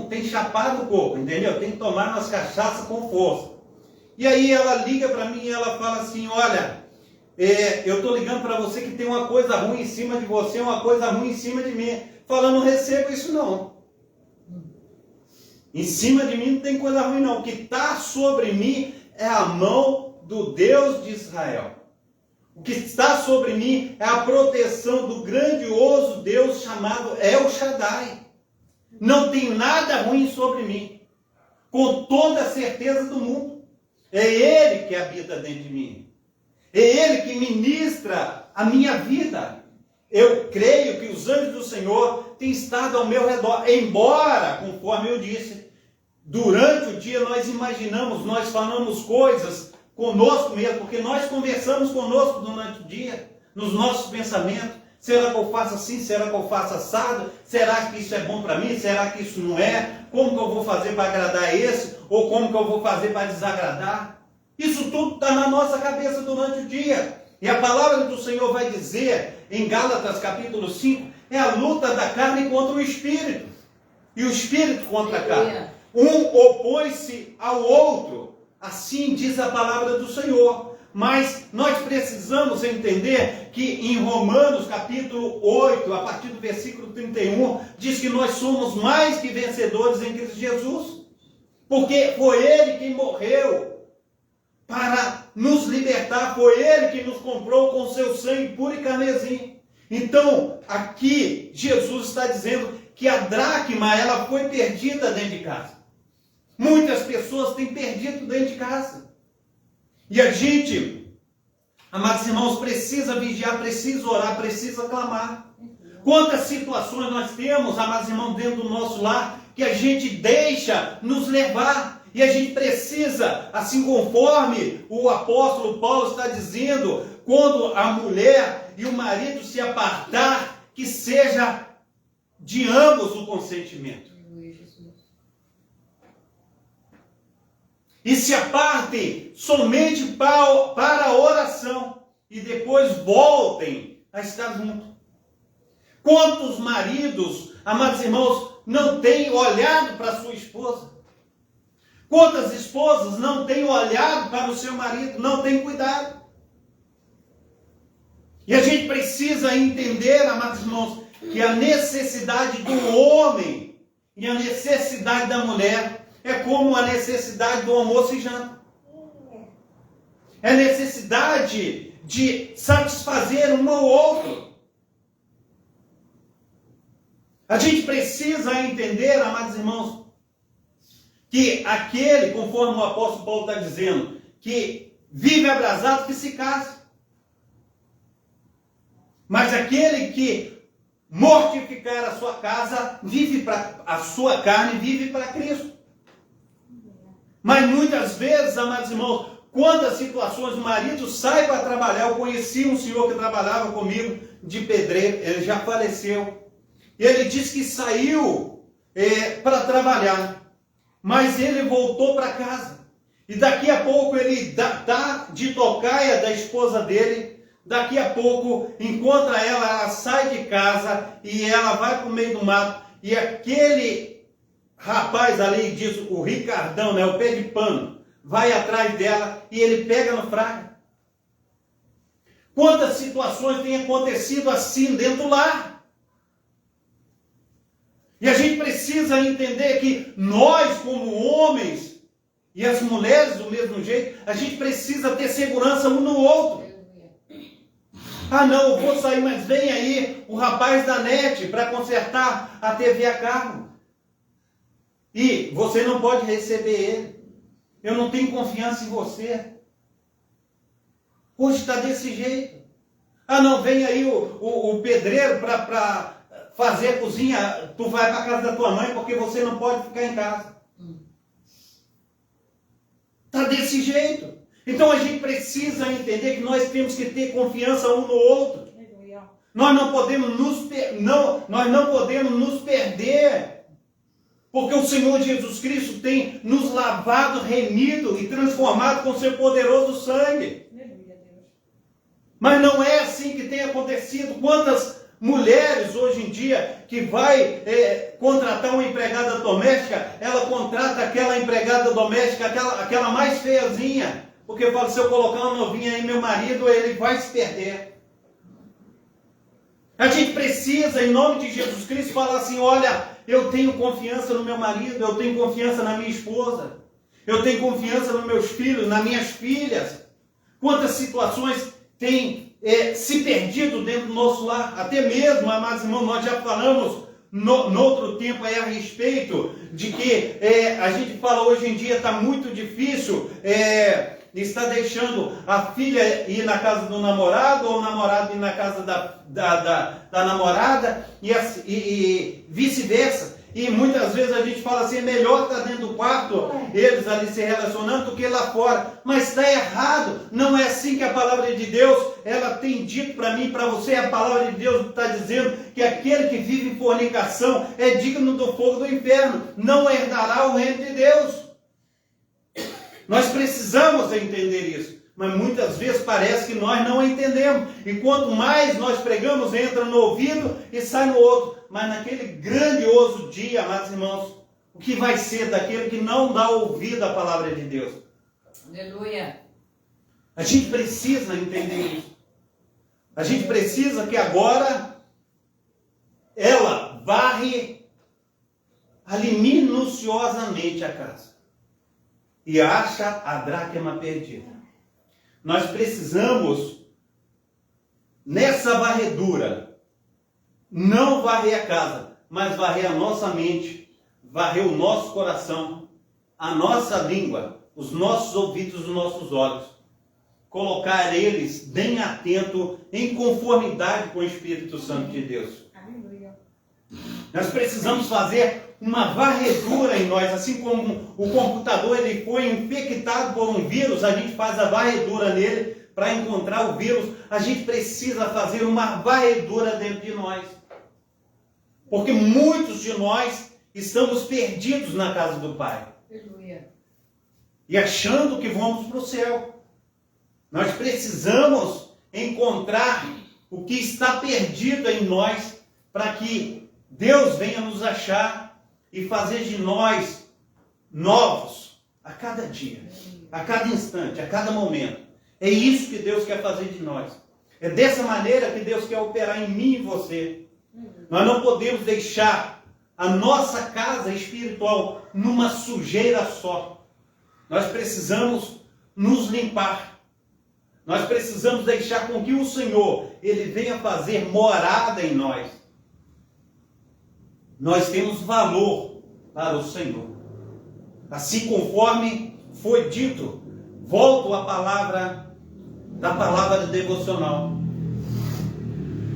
tem chapado o corpo, entendeu? Tem que tomar umas cachaças com força. E aí ela liga para mim e ela fala assim, olha, eu estou ligando para você que tem uma coisa ruim em cima de você, uma coisa ruim em cima de mim. Fala, não recebo isso não. Em cima de mim não tem coisa ruim não. O que está sobre mim é a mão do Deus de Israel. O que está sobre mim é a proteção do grandioso Deus chamado El Shaddai. Não tem nada ruim sobre mim. Com toda a certeza do mundo. É Ele que habita dentro de mim. É Ele que ministra a minha vida. Eu creio que os anjos do Senhor têm estado ao meu redor. Embora, conforme eu disse, durante o dia nós imaginamos, nós falamos coisas conosco mesmo, porque nós conversamos conosco durante o dia, nos nossos pensamentos. Será que eu faço assim? Será que eu faço assado? Será que isso é bom para mim? Será que isso não é? Como que eu vou fazer para agradar esse? Ou como que eu vou fazer para desagradar? Isso tudo está na nossa cabeça durante o dia. E a palavra do Senhor vai dizer, em Gálatas capítulo 5, é a luta da carne contra o Espírito. E o Espírito contra a carne. Um opõe-se ao outro. Assim diz a palavra do Senhor. Mas nós precisamos entender que em Romanos capítulo 8, a partir do versículo 31, diz que nós somos mais que vencedores em Cristo Jesus. Porque foi Ele quem morreu para nos libertar. Foi Ele que nos comprou com seu sangue puro e carmesim. Então, aqui, Jesus está dizendo que a dracma, ela foi perdida dentro de casa. Muitas pessoas têm perdido dentro de casa. E a gente, amados irmãos, precisa vigiar, precisa orar, precisa clamar. Quantas situações nós temos, amados irmãos, dentro do nosso lar, que a gente deixa nos levar. E a gente precisa, assim conforme o apóstolo Paulo está dizendo, quando a mulher e o marido se apartar, que seja de ambos o consentimento. E se apartem somente para a oração. E depois voltem a estar juntos. Quantos maridos, amados irmãos, não têm olhado para sua esposa? Quantas esposas não têm olhado para o seu marido, não têm cuidado? E a gente precisa entender, amados irmãos, que a necessidade do homem e a necessidade da mulher é como a necessidade do almoço e janta. É necessidade de satisfazer um ao outro. A gente precisa entender, amados irmãos, que aquele, conforme o apóstolo Paulo está dizendo, que vive abrasado, que se case. Mas aquele que mortificar a sua casa, vive para a sua carne, vive para Cristo. Mas muitas vezes, amados irmãos, quantas situações o marido sai para trabalhar. Eu conheci um senhor que trabalhava comigo de pedreiro, ele já faleceu. E ele disse que saiu para trabalhar, mas ele voltou para casa. E daqui a pouco ele dá de tocaia da esposa dele. Daqui a pouco encontra ela sai de casa e ela vai para o meio do mato. E aquele rapaz ali, diz o Ricardão, né, o pé de pano, vai atrás dela e ele pega no fraco. Quantas situações têm acontecido assim dentro do lar? E a gente precisa entender que nós, como homens, e as mulheres do mesmo jeito, a gente precisa ter segurança um no outro. Ah não, eu vou sair, mas vem aí o rapaz da net para consertar a TV a cabo. E você não pode receber ele. Eu não tenho confiança em você. Hoje está desse jeito. Ah não, vem aí o pedreiro para fazer a cozinha, tu vai para a casa da tua mãe porque você não pode ficar em casa. Está desse jeito. Então a gente precisa entender que nós temos que ter confiança um no outro. Nós não podemos nos perder, porque o Senhor Jesus Cristo tem nos lavado, remido e transformado com seu poderoso sangue. Mas não é assim que tem acontecido. Quantas mulheres hoje em dia que vai contratar uma empregada doméstica, ela contrata aquela empregada doméstica, aquela mais feiazinha, porque fala, se eu colocar uma novinha aí, meu marido, ele vai se perder. A gente precisa, em nome de Jesus Cristo, falar assim, olha, eu tenho confiança no meu marido, eu tenho confiança na minha esposa, eu tenho confiança nos meus filhos, nas minhas filhas. Quantas situações têm se perdido dentro do nosso lar, até mesmo, amados irmãos, nós já falamos no outro tempo a respeito de que a gente fala hoje em dia está muito difícil, está deixando a filha ir na casa do namorado, ou o namorado ir na casa da namorada, e vice-versa. E muitas vezes a gente fala assim, é melhor estar dentro do quarto, eles ali se relacionando, do que lá fora. Mas está errado, não é assim que a palavra de Deus, ela tem dito para mim e para você. A palavra de Deus está dizendo que aquele que vive em fornicação é digno do fogo do inferno, não herdará o reino de Deus. Nós precisamos entender isso. Mas muitas vezes parece que nós não entendemos. E quanto mais nós pregamos, entra no ouvido e sai no outro. Mas naquele grandioso dia, amados irmãos, o que vai ser daquele que não dá ouvido à palavra de Deus? Aleluia. A gente precisa entender isso. A gente precisa que agora ela varre ali minuciosamente a casa e acha a dracma perdida. nós precisamos, nessa varredura, não varrer a casa, mas varrer a nossa mente, varrer o nosso coração, a nossa língua, os nossos ouvidos, os nossos olhos. Colocar eles bem atento, em conformidade com o Espírito Santo de Deus. Aleluia. Nós precisamos fazer uma varredura em nós, assim como o computador ele foi infectado por um vírus, a gente faz a varredura nele para encontrar o vírus. A gente precisa fazer uma varredura dentro de nós, porque muitos de nós estamos perdidos na casa do Pai. Aleluia. E achando que vamos para o céu. Nós precisamos encontrar o que está perdido em nós para que Deus venha nos achar e fazer de nós novos a cada dia, a cada instante, a cada momento. É isso que Deus quer fazer de nós. É dessa maneira que Deus quer operar em mim e você. Nós não podemos deixar a nossa casa espiritual numa sujeira só. Nós precisamos nos limpar. Nós precisamos deixar com que o Senhor, Ele venha fazer morada em nós. Nós temos valor para o Senhor. Assim conforme foi dito, volto à palavra, da palavra devocional.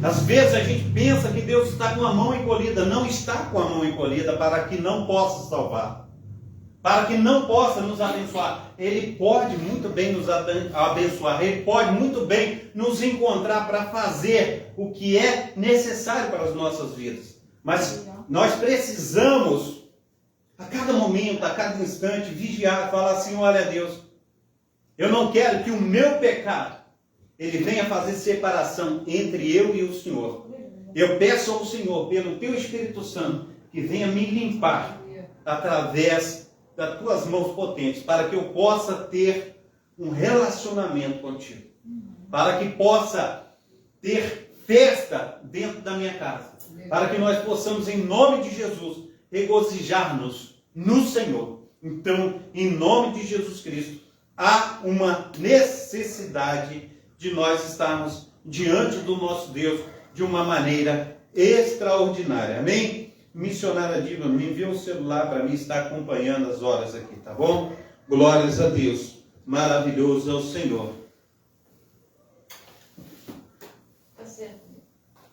Às vezes a gente pensa que Deus está com a mão encolhida. Não está com a mão encolhida para que não possa salvar, para que não possa nos abençoar. Ele pode muito bem nos abençoar, Ele pode muito bem nos encontrar para fazer o que é necessário para as nossas vidas. Mas nós precisamos, a cada momento, a cada instante, vigiar, falar assim: olha Deus, eu não quero que o meu pecado ele venha fazer separação entre eu e o Senhor. Eu peço ao Senhor, pelo Teu Espírito Santo, que venha me limpar através das Tuas mãos potentes, para que eu possa ter um relacionamento contigo, para que possa ter festa dentro da minha casa, para que nós possamos, em nome de Jesus, regozijar-nos no Senhor. Então, em nome de Jesus Cristo, há uma necessidade de nós estarmos diante do nosso Deus de uma maneira extraordinária. Amém? Missionária Diva, me envia um celular para mim estar acompanhando as horas aqui, tá bom? Glórias a Deus. Maravilhoso é o Senhor. Tá certo.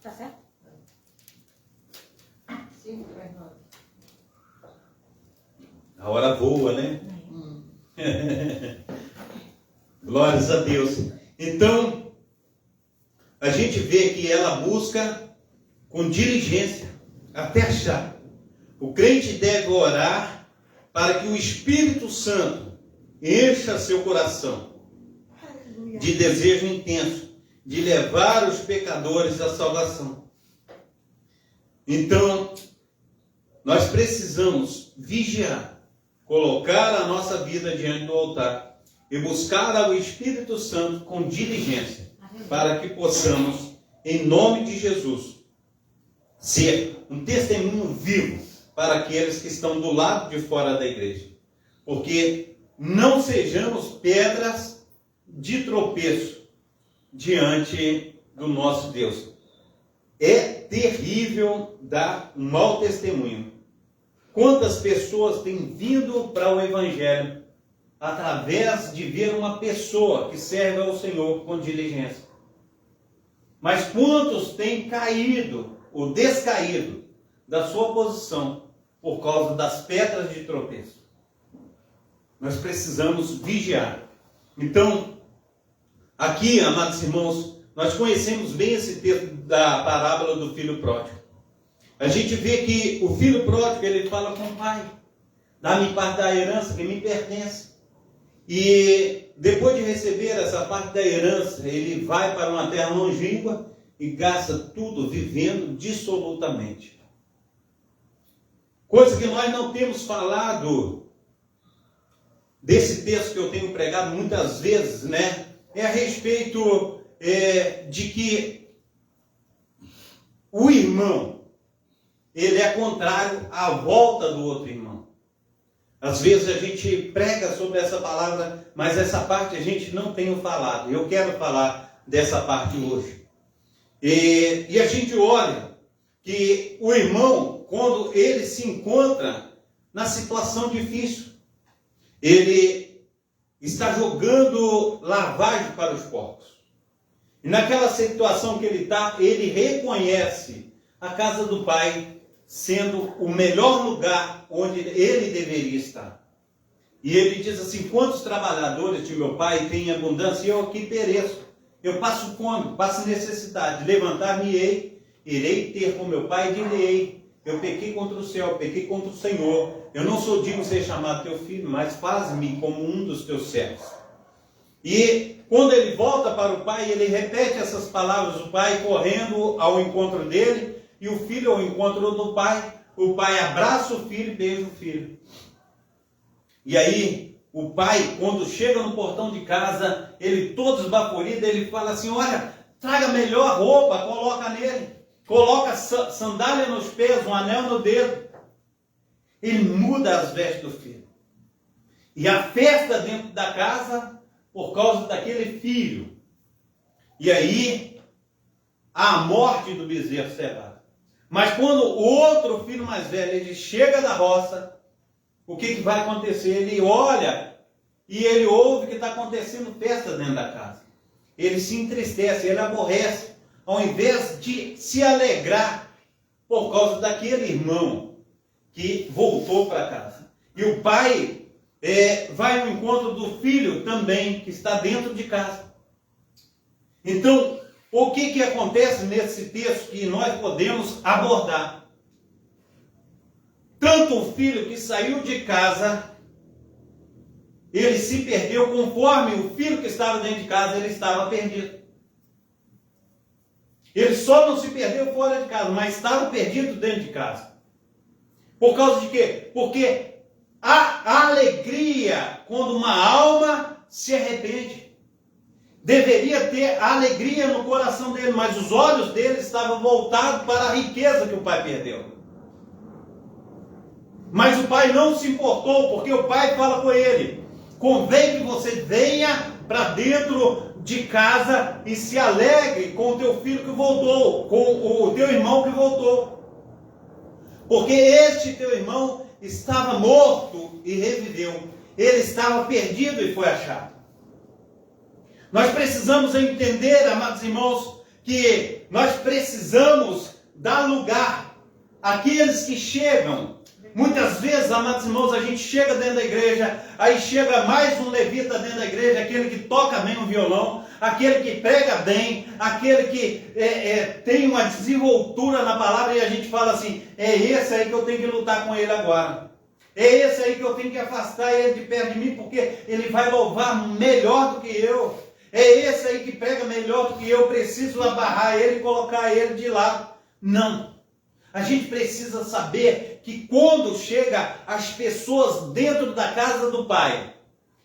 Tá certo? 5:09. A hora voa, né? Glórias a Deus. Então, a gente vê que ela busca com diligência até achar. O crente deve orar para que o Espírito Santo encha seu coração de desejo intenso de levar os pecadores à salvação. Então, nós precisamos vigiar, colocar a nossa vida diante do altar e buscar ao Espírito Santo com diligência, para que possamos, em nome de Jesus, ser um testemunho vivo para aqueles que estão do lado de fora da igreja. Porque não sejamos pedras de tropeço diante do nosso Deus. É terrível dar um mau testemunho. Quantas pessoas têm vindo para o Evangelho através de ver uma pessoa que serve ao Senhor com diligência. Mas quantos têm caído ou descaído da sua posição por causa das pedras de tropeço? Nós precisamos vigiar. Então, aqui, amados irmãos, nós conhecemos bem esse texto da parábola do filho pródigo. A gente vê que o filho pródigo, ele fala com o pai: dá-me parte da herança que me pertence. E depois de receber essa parte da herança, ele vai para uma terra longínqua e gasta tudo vivendo dissolutamente. Coisa que nós não temos falado desse texto que eu tenho pregado muitas vezes, né? É a respeito de que o irmão, ele é contrário à volta do outro irmão. Às vezes a gente prega sobre essa palavra, mas essa parte a gente não tem falado. Eu quero falar dessa parte hoje. E a gente olha que o irmão, quando ele se encontra na situação difícil, ele está jogando lavagem para os porcos. E naquela situação que ele está, ele reconhece a casa do pai sendo o melhor lugar onde ele deveria estar. E ele diz assim: quantos trabalhadores de meu pai têm abundância e eu aqui pereço? Eu passo fome, passo necessidade. Levantar-me-ei, irei ter com meu pai e direi: eu pequei contra o céu, pequei contra o Senhor. Eu não sou digno de ser chamado teu filho, mas faz-me como um dos teus servos. E quando ele volta para o pai, ele repete essas palavras, o pai correndo ao encontro dele, e o filho ao encontro do pai. O pai abraça o filho e beija o filho. E aí, o pai, quando chega no portão de casa, ele todo esbaforido, ele fala assim: olha, traga a melhor roupa, coloca nele. Coloca sandália nos pés, um anel no dedo. Ele muda as vestes do filho. E a festa dentro da casa, por causa daquele filho. E aí, a morte do bezerro cevado. Mas quando o outro filho mais velho, ele chega da roça, o que vai acontecer? Ele olha e ele ouve que está acontecendo festa dentro da casa. Ele se entristece, ele aborrece, ao invés de se alegrar por causa daquele irmão que voltou para casa. E o pai vai ao encontro do filho também, que está dentro de casa. Então, o que acontece nesse texto que nós podemos abordar? Tanto o filho que saiu de casa, ele se perdeu, conforme o filho que estava dentro de casa, ele estava perdido. Ele só não se perdeu fora de casa, mas estava perdido dentro de casa. Por causa de quê? Porque a alegria quando uma alma se arrepende. Deveria ter alegria no coração dele, mas os olhos dele estavam voltados para a riqueza que o pai perdeu. Mas o pai não se importou, porque o pai fala com ele: convém que você venha para dentro de casa e se alegre com o teu filho que voltou, com o teu irmão que voltou. Porque este teu irmão estava morto e reviveu. Ele estava perdido e foi achado. Nós precisamos entender, amados irmãos, que nós precisamos dar lugar àqueles que chegam. Muitas vezes, amados irmãos, a gente chega dentro da igreja, aí chega mais um levita dentro da igreja, aquele que toca bem o violão, aquele que prega bem, aquele que tem uma desenvoltura na palavra, e a gente fala assim: é esse aí que eu tenho que lutar com ele agora. É esse aí que eu tenho que afastar ele de perto de mim, porque ele vai louvar melhor do que eu. É esse aí que prega melhor do que eu, preciso abarrar ele e colocar ele de lado. Não. A gente precisa saber que quando chega as pessoas dentro da casa do Pai,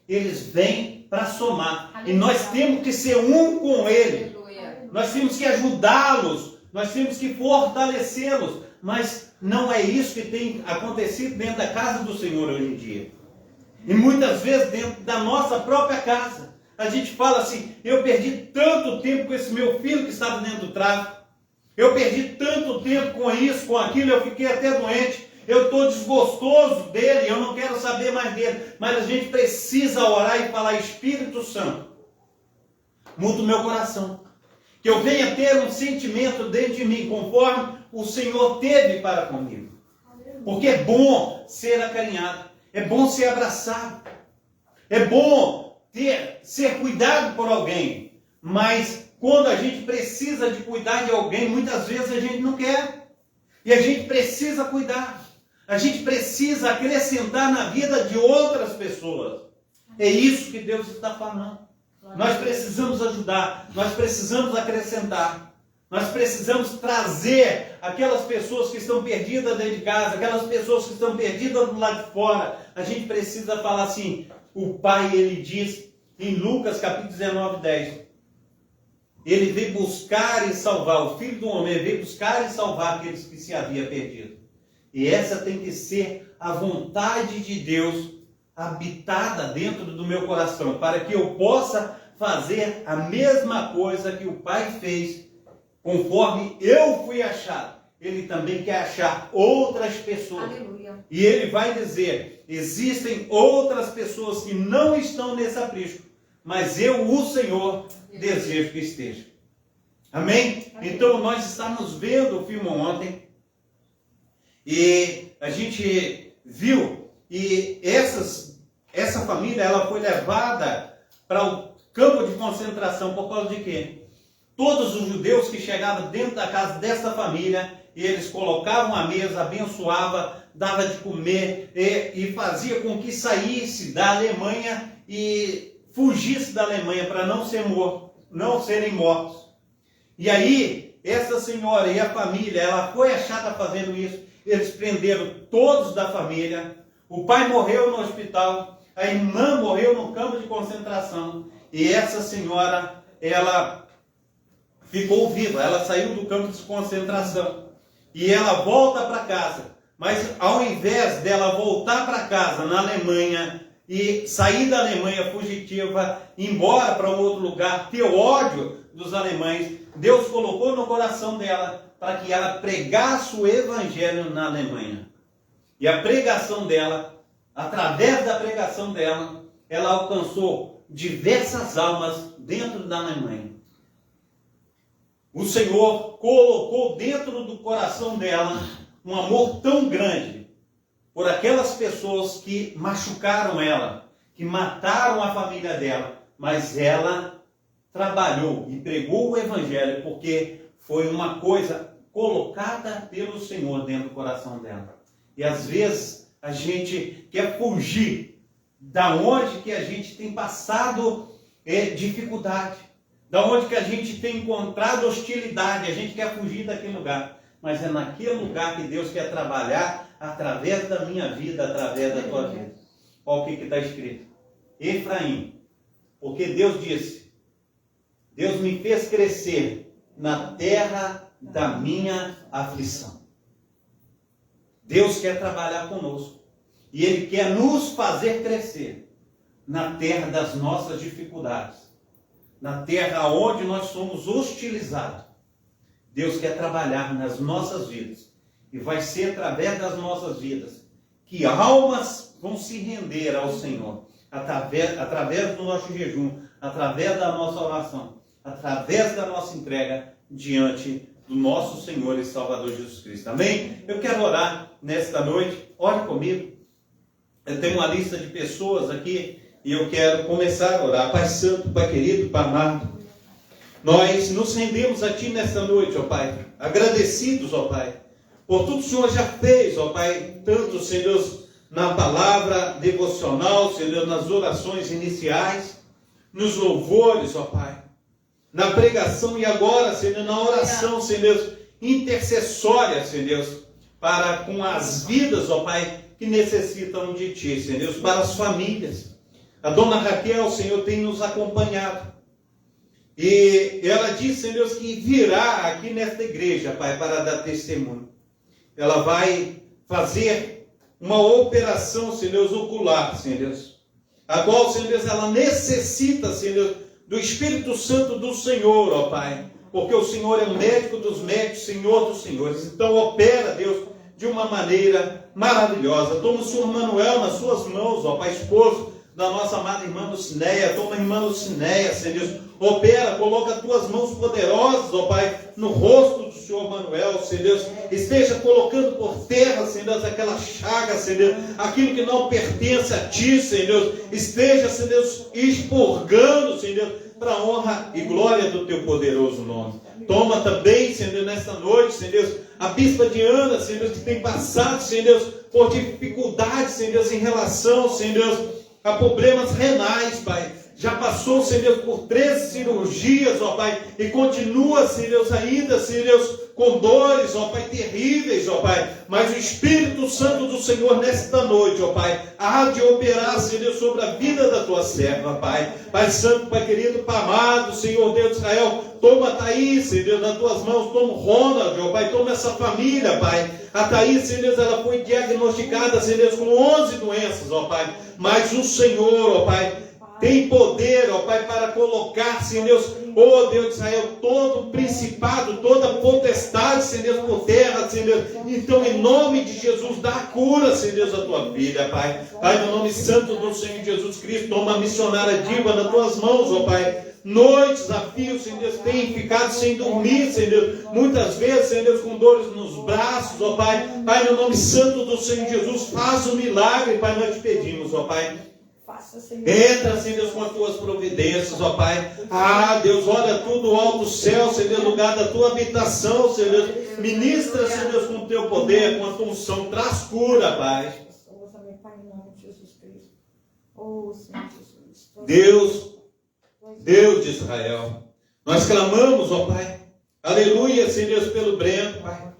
eles vêm para somar. Aleluia. E nós temos que ser um com ele. Aleluia. Nós temos que ajudá-los, nós temos que fortalecê-los. Mas não é isso que tem acontecido dentro da casa do Senhor hoje em dia. E muitas vezes dentro da nossa própria casa. A gente fala assim: eu perdi tanto tempo com esse meu filho que estava dentro do tráfico. Eu perdi tanto tempo com isso, com aquilo, eu fiquei até doente. Eu estou desgostoso dele, eu não quero saber mais dele. Mas a gente precisa orar e falar: Espírito Santo, muda o meu coração. Que eu venha ter um sentimento dentro de mim, conforme o Senhor teve para comigo. Porque é bom ser acarinhado, é bom ser abraçado, é bom ser cuidado por alguém, mas quando a gente precisa de cuidar de alguém, muitas vezes a gente não quer, e a gente precisa cuidar, a gente precisa acrescentar na vida de outras pessoas. É isso que Deus está falando. Nós precisamos ajudar, nós precisamos acrescentar, nós precisamos trazer aquelas pessoas que estão perdidas dentro de casa, aquelas pessoas que estão perdidas do lado de fora. A gente precisa falar assim: o Pai, ele diz em Lucas capítulo 19, 10, ele veio buscar e salvar, o Filho do Homem veio buscar e salvar aqueles que se havia perdido. E essa tem que ser a vontade de Deus habitada dentro do meu coração, para que eu possa fazer a mesma coisa que o Pai fez, conforme eu fui achado. Ele também quer achar outras pessoas. Aleluia. E ele vai dizer, existem outras pessoas que não estão nesse aprisco, mas eu, o Senhor, desejo que esteja. Amém? Então nós estávamos vendo o filme ontem, e a gente viu, e essa família, ela foi levada para o campo de concentração por causa de quê? Todos os judeus que chegavam dentro da casa dessa família, eles colocavam a mesa, abençoavam, dava de comer e fazia com que saísse da Alemanha e fugisse da Alemanha para não serem mortos. E aí, essa senhora e a família, ela foi achada fazendo isso. Eles prenderam todos da família. O pai morreu no hospital, a irmã morreu no campo de concentração. E essa senhora, ela ficou viva, ela saiu do campo de concentração. E ela volta para casa. Mas ao invés dela voltar para casa na Alemanha e sair da Alemanha fugitiva, ir embora para um outro lugar, ter ódio dos alemães, Deus colocou no coração dela para que ela pregasse o evangelho na Alemanha. E a pregação dela, através da pregação dela, ela alcançou diversas almas dentro da Alemanha. O Senhor colocou dentro do coração dela um amor tão grande por aquelas pessoas que machucaram ela, que mataram a família dela, mas ela trabalhou e pregou o evangelho porque foi uma coisa colocada pelo Senhor dentro do coração dela. E às vezes a gente quer fugir da onde que a gente tem passado dificuldade, da onde que a gente tem encontrado hostilidade, a gente quer fugir daquele lugar. Mas é naquele lugar que Deus quer trabalhar através da minha vida, através da tua vida. Olha o que está escrito. Efraim, porque Deus disse, Deus me fez crescer na terra da minha aflição. Deus quer trabalhar conosco. E Ele quer nos fazer crescer na terra das nossas dificuldades. Na terra onde nós somos hostilizados. Deus quer trabalhar nas nossas vidas. E vai ser através das nossas vidas que almas vão se render ao Senhor. Através do nosso jejum, através da nossa oração, através da nossa entrega diante do nosso Senhor e Salvador Jesus Cristo. Amém? Eu quero orar nesta noite. Ore comigo. Eu tenho uma lista de pessoas aqui e eu quero começar a orar. Pai Santo, Pai querido, Pai amado, nós nos rendemos a Ti nesta noite, ó Pai, agradecidos, ó Pai, por tudo que o Senhor já fez, ó Pai, tanto, Senhor Deus, na palavra devocional, Senhor Deus, nas orações iniciais, nos louvores, ó Pai, na pregação e agora, Senhor, na oração, Senhor Deus, intercessória, Senhor Deus, para com as vidas, ó Pai, que necessitam de Ti, Senhor Deus, para as famílias. A dona Raquel, Senhor, tem nos acompanhado. E ela disse, Senhor Deus, que virá aqui nesta igreja, Pai, para dar testemunho. Ela vai fazer uma operação, Senhor Deus, ocular, Senhor Deus. A qual, Senhor Deus, ela necessita, Senhor Deus, do Espírito Santo do Senhor, ó Pai. Porque o Senhor é o médico dos médicos, Senhor dos senhores. Então opera, Deus, de uma maneira maravilhosa. Toma o Senhor Manuel nas suas mãos, ó Pai, esposo da nossa amada irmã Lucinéia. Toma a irmã Lucinéia, Senhor Deus. Opera, coloca as tuas mãos poderosas, ó Pai, no rosto do Senhor Manuel, Senhor Deus. Esteja colocando por terra, Senhor Deus, aquela chaga, Senhor Deus, aquilo que não pertence a Ti, Senhor Deus. Esteja, Senhor Deus, expurgando, Senhor Deus, para a honra e glória do Teu poderoso nome. Toma também, Senhor Deus, nesta noite, Senhor Deus, a bispa Diana, Senhor Deus, que tem passado, Senhor Deus, por dificuldades, Senhor Deus, em relação, Senhor Deus, a problemas renais, Pai. Já passou, Senhor Deus, por 13 cirurgias, ó Pai, e continua, Senhor Deus, ainda, Senhor Deus, com dores, ó Pai, terríveis, ó Pai, mas o Espírito Santo do Senhor nesta noite, ó Pai, há de operar, Senhor, sobre a vida da tua serva, Pai. Pai Santo, Pai querido, Pai amado, Senhor Deus de Israel, toma a Thaís, Senhor, nas tuas mãos, toma o Ronald, ó Pai, toma essa família, Pai. A Thaís, Senhor, ela foi diagnosticada, Senhor, com 11 doenças, ó Pai, mas o Senhor, ó Pai, tem poder, ó Pai, para colocar, Senhor Deus, ó Deus de Israel, todo principado, toda potestade, Senhor Deus, por terra, Senhor Deus. Então, em nome de Jesus, dá a cura, Senhor Deus, à tua filha, Pai. Pai, no nome santo do Senhor Jesus Cristo, toma a missionária Diva nas tuas mãos, ó Pai. Noites a fio, Senhor Deus, tem ficado sem dormir, Senhor Deus. Muitas vezes, Senhor Deus, com dores nos braços, ó Pai. Pai, no nome santo do Senhor Jesus, faz um milagre, Pai, nós te pedimos, ó Pai. Entra, Senhor Deus, com as tuas providências, ó Pai. Ah, Deus, olha tudo o alto céu, Senhor Deus, lugar da tua habitação, Senhor Deus. Ministra, Senhor Deus, com o teu poder, com a tua unção. Traz cura, Pai. Deus de Israel, nós clamamos, ó Pai. Aleluia, Senhor Deus, pelo Breno, Pai.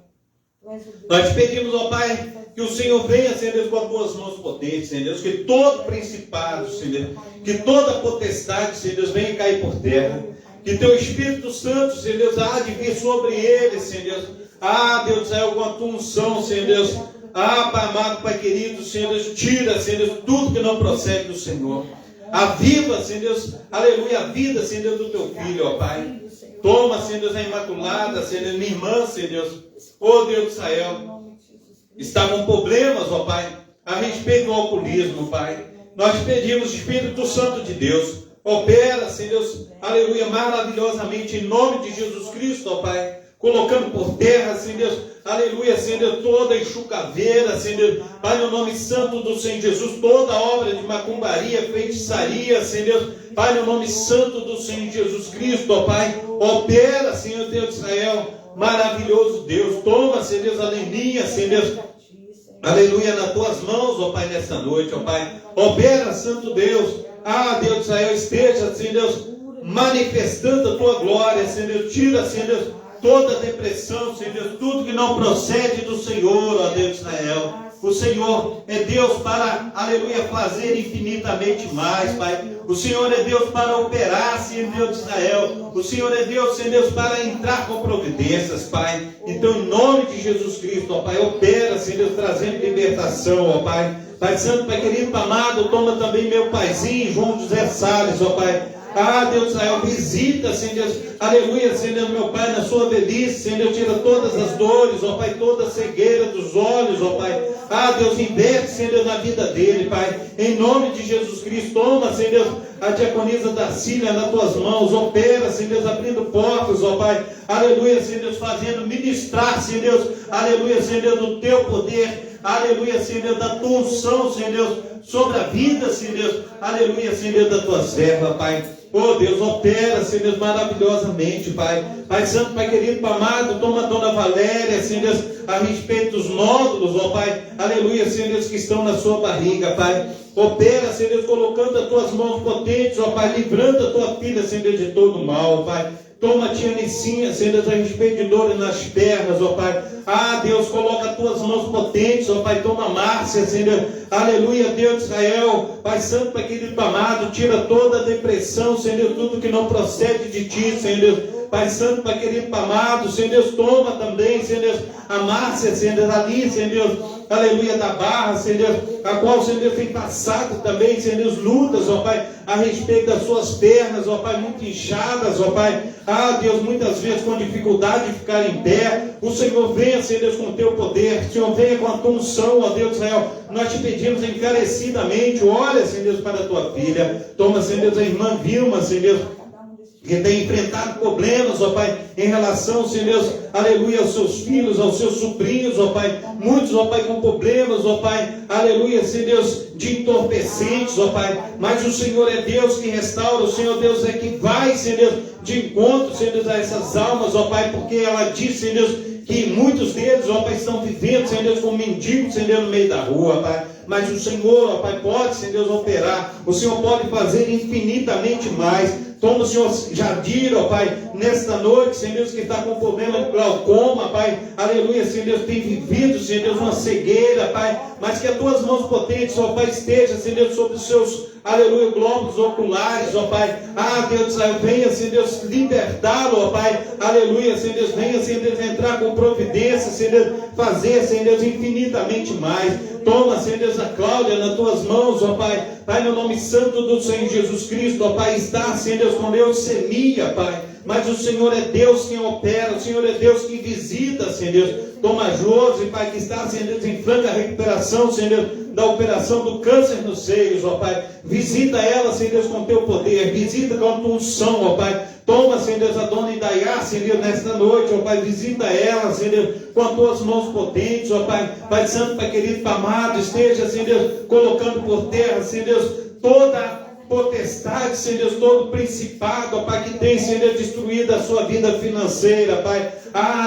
Nós te pedimos, ó Pai, que o Senhor venha, Senhor Deus, com as tuas mãos potentes, Senhor Deus, que todo principado, Senhor Deus, que toda potestade, Senhor Deus, venha cair por terra, que teu Espírito Santo, Senhor Deus, há de vir sobre ele, Senhor Deus. Ah, Deus, é com a tua unção, Senhor Deus. Ah, Pai amado, Pai querido, Senhor Deus, tira, Senhor Deus, tudo que não procede do Senhor. Aviva, Senhor Deus, aleluia, a vida, Senhor Deus, do teu filho, ó Pai. Toma, Senhor Deus, a Imaculada, Senhor Deus, minha irmã, Senhor Deus, ó Deus de Israel. Está com problemas, ó Pai, a respeito do alcoolismo, Pai. Nós pedimos, Espírito Santo de Deus, opera, Senhor Deus, aleluia, maravilhosamente, em nome de Jesus Cristo, ó Pai, colocando por terra, Senhor Deus, aleluia, Senhor Deus, toda enxucaveira, Senhor Deus, Pai, no nome santo do Senhor Jesus, toda obra de macumbaria, feitiçaria, Senhor Deus, Pai, no nome santo do Senhor Jesus Cristo, ó Pai, opera, Senhor Deus de Israel, maravilhoso Deus, toma, Senhor Deus, a Leninha, Senhor Deus, aleluia, nas tuas mãos, ó Pai, nesta noite, ó Pai, opera, Santo Deus, ah, Deus de Israel, esteja, Senhor Deus, manifestando a tua glória, Senhor Deus, tira, Senhor Deus, toda depressão, Senhor Deus, tudo que não procede do Senhor, ó Deus de Israel. O Senhor é Deus para, aleluia, fazer infinitamente mais, Pai. O Senhor é Deus para operar, Senhor Deus de Israel. O Senhor é Deus, Senhor Deus, para entrar com providências, Pai. Então, em nome de Jesus Cristo, ó Pai, opera, Senhor Deus, trazendo libertação, ó Pai. Pai Santo, Pai querido, Pai amado, toma também meu paizinho, João José Salles, ó Pai. Ah, Deus de Israel, visita, Senhor Deus, aleluia, Senhor Deus, meu Pai, na sua velhice, Senhor Deus, tira todas as dores, ó Pai, toda a cegueira dos olhos, ó Pai. Ah, Deus, inverte, Senhor Deus, na vida dele, Pai, em nome de Jesus Cristo. Toma, Senhor Deus, a diaconisa Darcília nas tuas mãos, opera, Senhor Deus, abrindo portas, ó Pai, aleluia, Senhor Deus, fazendo ministrar, Senhor Deus, aleluia, Senhor Deus, do teu poder, aleluia, Senhor Deus, da tua unção, Senhor Deus, sobre a vida, Senhor Deus, aleluia, Senhor Deus, da tua serva, Pai. Oh Deus, opera, Senhor Deus, maravilhosamente, Pai. Pai Santo, Pai querido, Pai amado, toma a Dona Valéria, Senhor Deus, a respeito dos nódulos, ó Pai. Aleluia, Senhor Deus, que estão na sua barriga, Pai. Opera, Senhor Deus, colocando as tuas mãos potentes, ó Pai, livrando a tua filha, Senhor Deus, de todo mal, Pai. Toma a tia Nicinha, Senhor Deus, a respeito de dor nas pernas, ó Pai. Ah, Deus, coloca as tuas mãos potentes, ó Pai. Toma a Márcia, Senhor. Aleluia, Deus de Israel. Pai Santo, Pai querido, Pai amado, tira toda a depressão, Senhor, tudo que não procede de Ti, Senhor Deus. Pai Santo, Pai querido, Pai amado, Senhor Deus, toma também, Senhor Deus, a Márcia, Senhor Deus, ali, Senhor Deus, aleluia, da Barra, Senhor Deus, a qual, Senhor Deus, tem passado também, Senhor Deus, lutas, ó Pai, a respeito das suas pernas, ó Pai, muito inchadas, ó Pai. Ah, Deus, muitas vezes com dificuldade de ficar em pé. O Senhor venha, Senhor Deus, com o teu poder. O Senhor venha com a tua unção, ó Deus de Israel. Nós te pedimos encarecidamente, olha, Senhor Deus, para a tua filha. Toma, Senhor Deus, a irmã Vilma, Senhor Deus, que tem enfrentado problemas, ó Pai, em relação, Senhor Deus, aleluia, aos seus filhos, aos seus sobrinhos, ó Pai, muitos, ó Pai, com problemas, ó Pai, aleluia, Senhor Deus, de entorpecentes, ó Pai, mas o Senhor é Deus que restaura, o Senhor Deus é que vai, Senhor Deus, de encontro, Senhor Deus, a essas almas, ó Pai, porque ela diz, Senhor Deus, que muitos deles, ó Pai, estão vivendo, Senhor Deus, como mendigos, Senhor Deus, no meio da rua, Pai. Mas o Senhor, ó Pai, pode, Senhor Deus, operar. O Senhor pode fazer infinitamente mais. Toma, Senhor, Jadir, ó Pai, nesta noite, Senhor Deus, que está com problema de glaucoma, Pai, aleluia, Senhor Deus, tem vivido, Senhor Deus, uma cegueira, Pai, mas que as tuas mãos potentes, ó Pai, esteja, Senhor Deus, sobre os seus, aleluia, glóbulos oculares, ó Pai, Deus de Israel, venha, Senhor Deus, libertá-lo, ó Pai, aleluia, Senhor Deus, venha, Senhor Deus, entrar com providência, Senhor Deus, fazer, Senhor Deus, infinitamente mais. Toma, Senhor Deus, a Cláudia nas tuas mãos, ó Pai, Pai, no nome santo do Senhor Jesus Cristo, ó Pai, está, Senhor Deus, com leucemia, Pai, mas o Senhor é Deus quem opera, o Senhor é Deus que visita, Senhor Deus. Toma Josi, Pai, que está, Senhor Deus, em franca recuperação, Senhor Deus, da operação do câncer nos seios, ó Pai. Visita ela, Senhor Deus, com teu poder, visita com a tua unção, ó Pai. Toma, Senhor Deus, a dona Indaiá, Senhor Deus, nesta noite, ó Pai, visita ela, Senhor Deus, com as tuas mãos potentes, ó Pai. Pai Santo, Pai querido, Pai amado, esteja, Senhor Deus, colocando por terra, Senhor Deus, toda potestade, Senhor Deus, todo principado, ó Pai, que tem, Senhor Deus, destruído a sua vida financeira, Pai.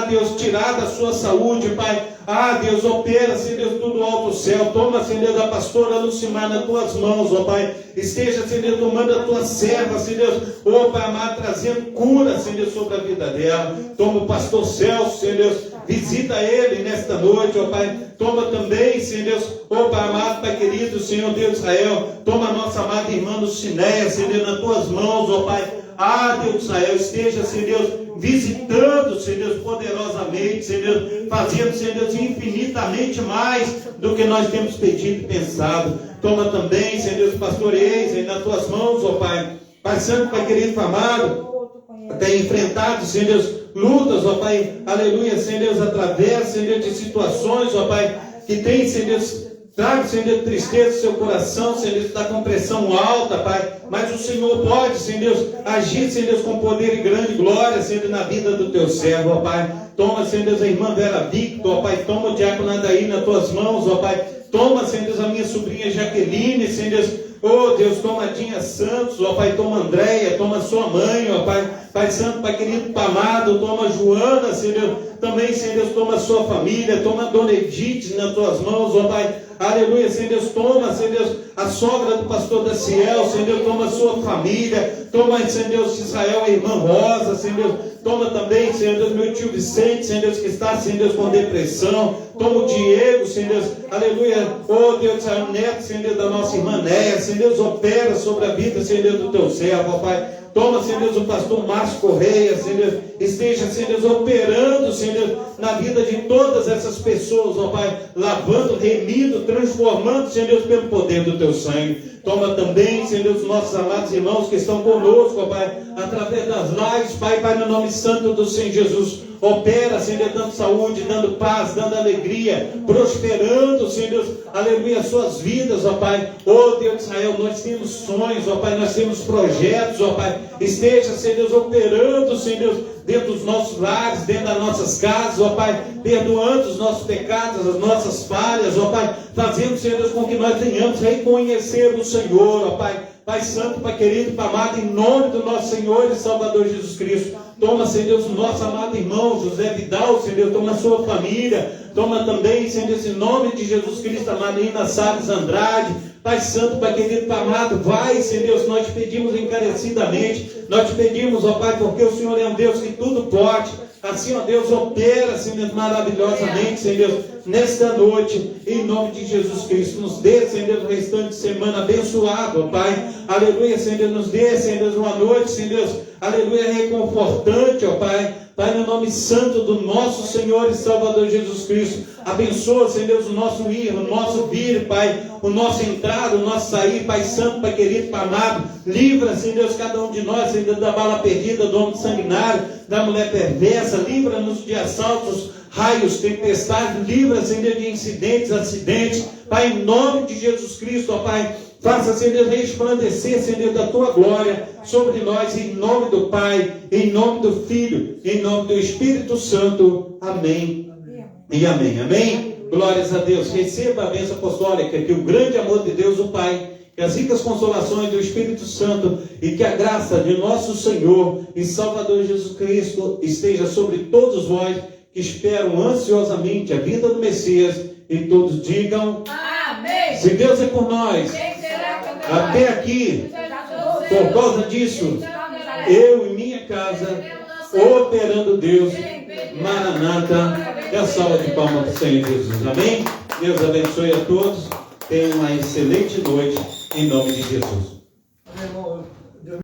Deus, tirar da sua saúde, Pai. Deus, opera, Senhor Deus, tudo alto céu. Toma, Senhor Deus, a pastora Lucimar nas tuas mãos, ó Pai. Esteja, Senhor Deus, tomando a tua serva, Senhor Deus, ó Pai amado, trazendo cura, Senhor Deus, sobre a vida dela. Toma o pastor Celso, Senhor Deus, visita ele nesta noite, ó Pai. Toma também, Senhor Deus, ó Pai amado, Pai querido, Senhor Deus de Israel. Toma a nossa amada irmã Lucinéia, Senhor Deus, nas tuas mãos, ó Pai. Deus de Israel, esteja, Senhor Deus, visitando, Senhor Deus, poderosamente, Senhor Deus, fazendo, Senhor Deus, infinitamente mais do que nós temos pedido e pensado. Toma também, Senhor Deus, pastor Eisen, nas tuas mãos, ó Pai. Pai Santo, Pai querido, Pai amado, tem enfrentado, Senhor Deus, lutas, ó Pai, aleluia, Senhor Deus, através, Senhor Deus, de situações, ó Pai, que tem, Senhor Deus, traga, Senhor Deus, tristeza no seu coração, Senhor Deus, está com pressão alta, Pai, mas o Senhor pode, Senhor Deus, agir, Senhor Deus, com poder e grande glória, Senhor Deus, na vida do teu servo, ó Pai. Toma, Senhor Deus, a irmã Vera Victor, ó Pai, toma o diácono Adaí nas tuas mãos, ó Pai. Toma, Senhor Deus, a minha sobrinha Jaqueline, Senhor Deus, oh Deus, toma a Dinha Santos, ó Pai, toma a Andréia, toma a sua mãe, ó Pai, Pai Santo, Pai querido, Pai amado, toma a Joana, Senhor Deus, também, Senhor Deus, toma a sua família, toma a Dona Edith nas tuas mãos, ó Pai, aleluia, Senhor Deus, toma, Senhor Deus, a sogra do pastor Daciel, Senhor Deus, toma a sua família, toma, Senhor Deus, de Israel, a irmã Rosa, Senhor Deus, toma também, Senhor Deus, meu tio Vicente, Senhor Deus, que está, Senhor Deus, com depressão, toma o Diego, Senhor Deus, aleluia, oh Deus, o neto, Senhor Deus, da nossa irmã Néia, Senhor Deus, opera sobre a vida, Senhor Deus, do teu servo, ó Pai. Toma, Senhor Deus, o pastor Márcio Correia, Senhor Deus, esteja, Senhor Deus, operando, Senhor Deus, na vida de todas essas pessoas, ó Pai, lavando, remindo, transformando, Senhor Deus, pelo poder do teu sangue. Toma também, Senhor Deus, os nossos amados irmãos que estão conosco, ó Pai, através das lives, Pai, Pai, no nome santo do Senhor Jesus. Opera, Senhor Deus, dando saúde, dando paz, dando alegria, prosperando, Senhor Deus, aleluia, suas vidas, ó Pai. Oh Deus de Israel, nós temos sonhos, ó Pai, nós temos projetos, ó Pai. Esteja, Senhor Deus, operando, Senhor Deus, dentro dos nossos lares, dentro das nossas casas, ó Pai, perdoando os nossos pecados, as nossas falhas, ó Pai, fazendo, Senhor Deus, com que nós venhamos reconhecer o Senhor, ó Pai. Pai Santo, Pai querido, Pai amado, em nome do nosso Senhor e Salvador Jesus Cristo. Toma, Senhor Deus, o nosso amado irmão José Vidal, Senhor Deus, toma a sua família. Toma também, Senhor Deus, em nome de Jesus Cristo, a Marina Salles Andrade. Pai Santo, Pai querido, Pai amado, vai, Senhor Deus, nós te pedimos encarecidamente. Nós te pedimos, ó Pai, porque o Senhor é um Deus que tudo pode. Assim, ó Deus, opera, Senhor Deus, maravilhosamente, Senhor Deus, nesta noite, em nome de Jesus Cristo. Nos dê, Senhor Deus, o restante de semana abençoado, ó Pai. Aleluia, Senhor Deus, nos dê, Senhor Deus, uma noite, Senhor Deus, aleluia, reconfortante, ó Pai. Pai, no nome santo do nosso Senhor e Salvador Jesus Cristo. Abençoa, Senhor Deus, o nosso ir, o nosso vir, Pai, o nosso entrar, o nosso sair, Pai Santo, Pai querido, Pai amado. Livra, Senhor Deus, cada um de nós, Senhor Deus, da bala perdida, do homem sanguinário, da mulher perversa. Livra-nos de assaltos, raios, tempestades. Livra, Senhor Deus, de incidentes, acidentes. Pai, em nome de Jesus Cristo, ó Pai, faça, Senhor Deus, resplandecer, Senhor Deus, da Tua glória sobre nós, em nome do Pai, em nome do Filho, em nome do Espírito Santo. Amém e amém. Amém? Glórias a Deus. Receba a bênção apostólica, que o grande amor de Deus, o Pai, que as ricas consolações do Espírito Santo e que a graça de nosso Senhor e Salvador Jesus Cristo esteja sobre todos vós que esperam ansiosamente a vinda do Messias, e todos digam Amém. Se Deus é por nós, Quem será contra nós? até aqui, por causa disso, eu e minha casa, operando Deus, Maranata. É a salva de palmas para o Senhor Jesus. Amém? Deus abençoe a todos. Tenham uma excelente noite, em nome de Jesus.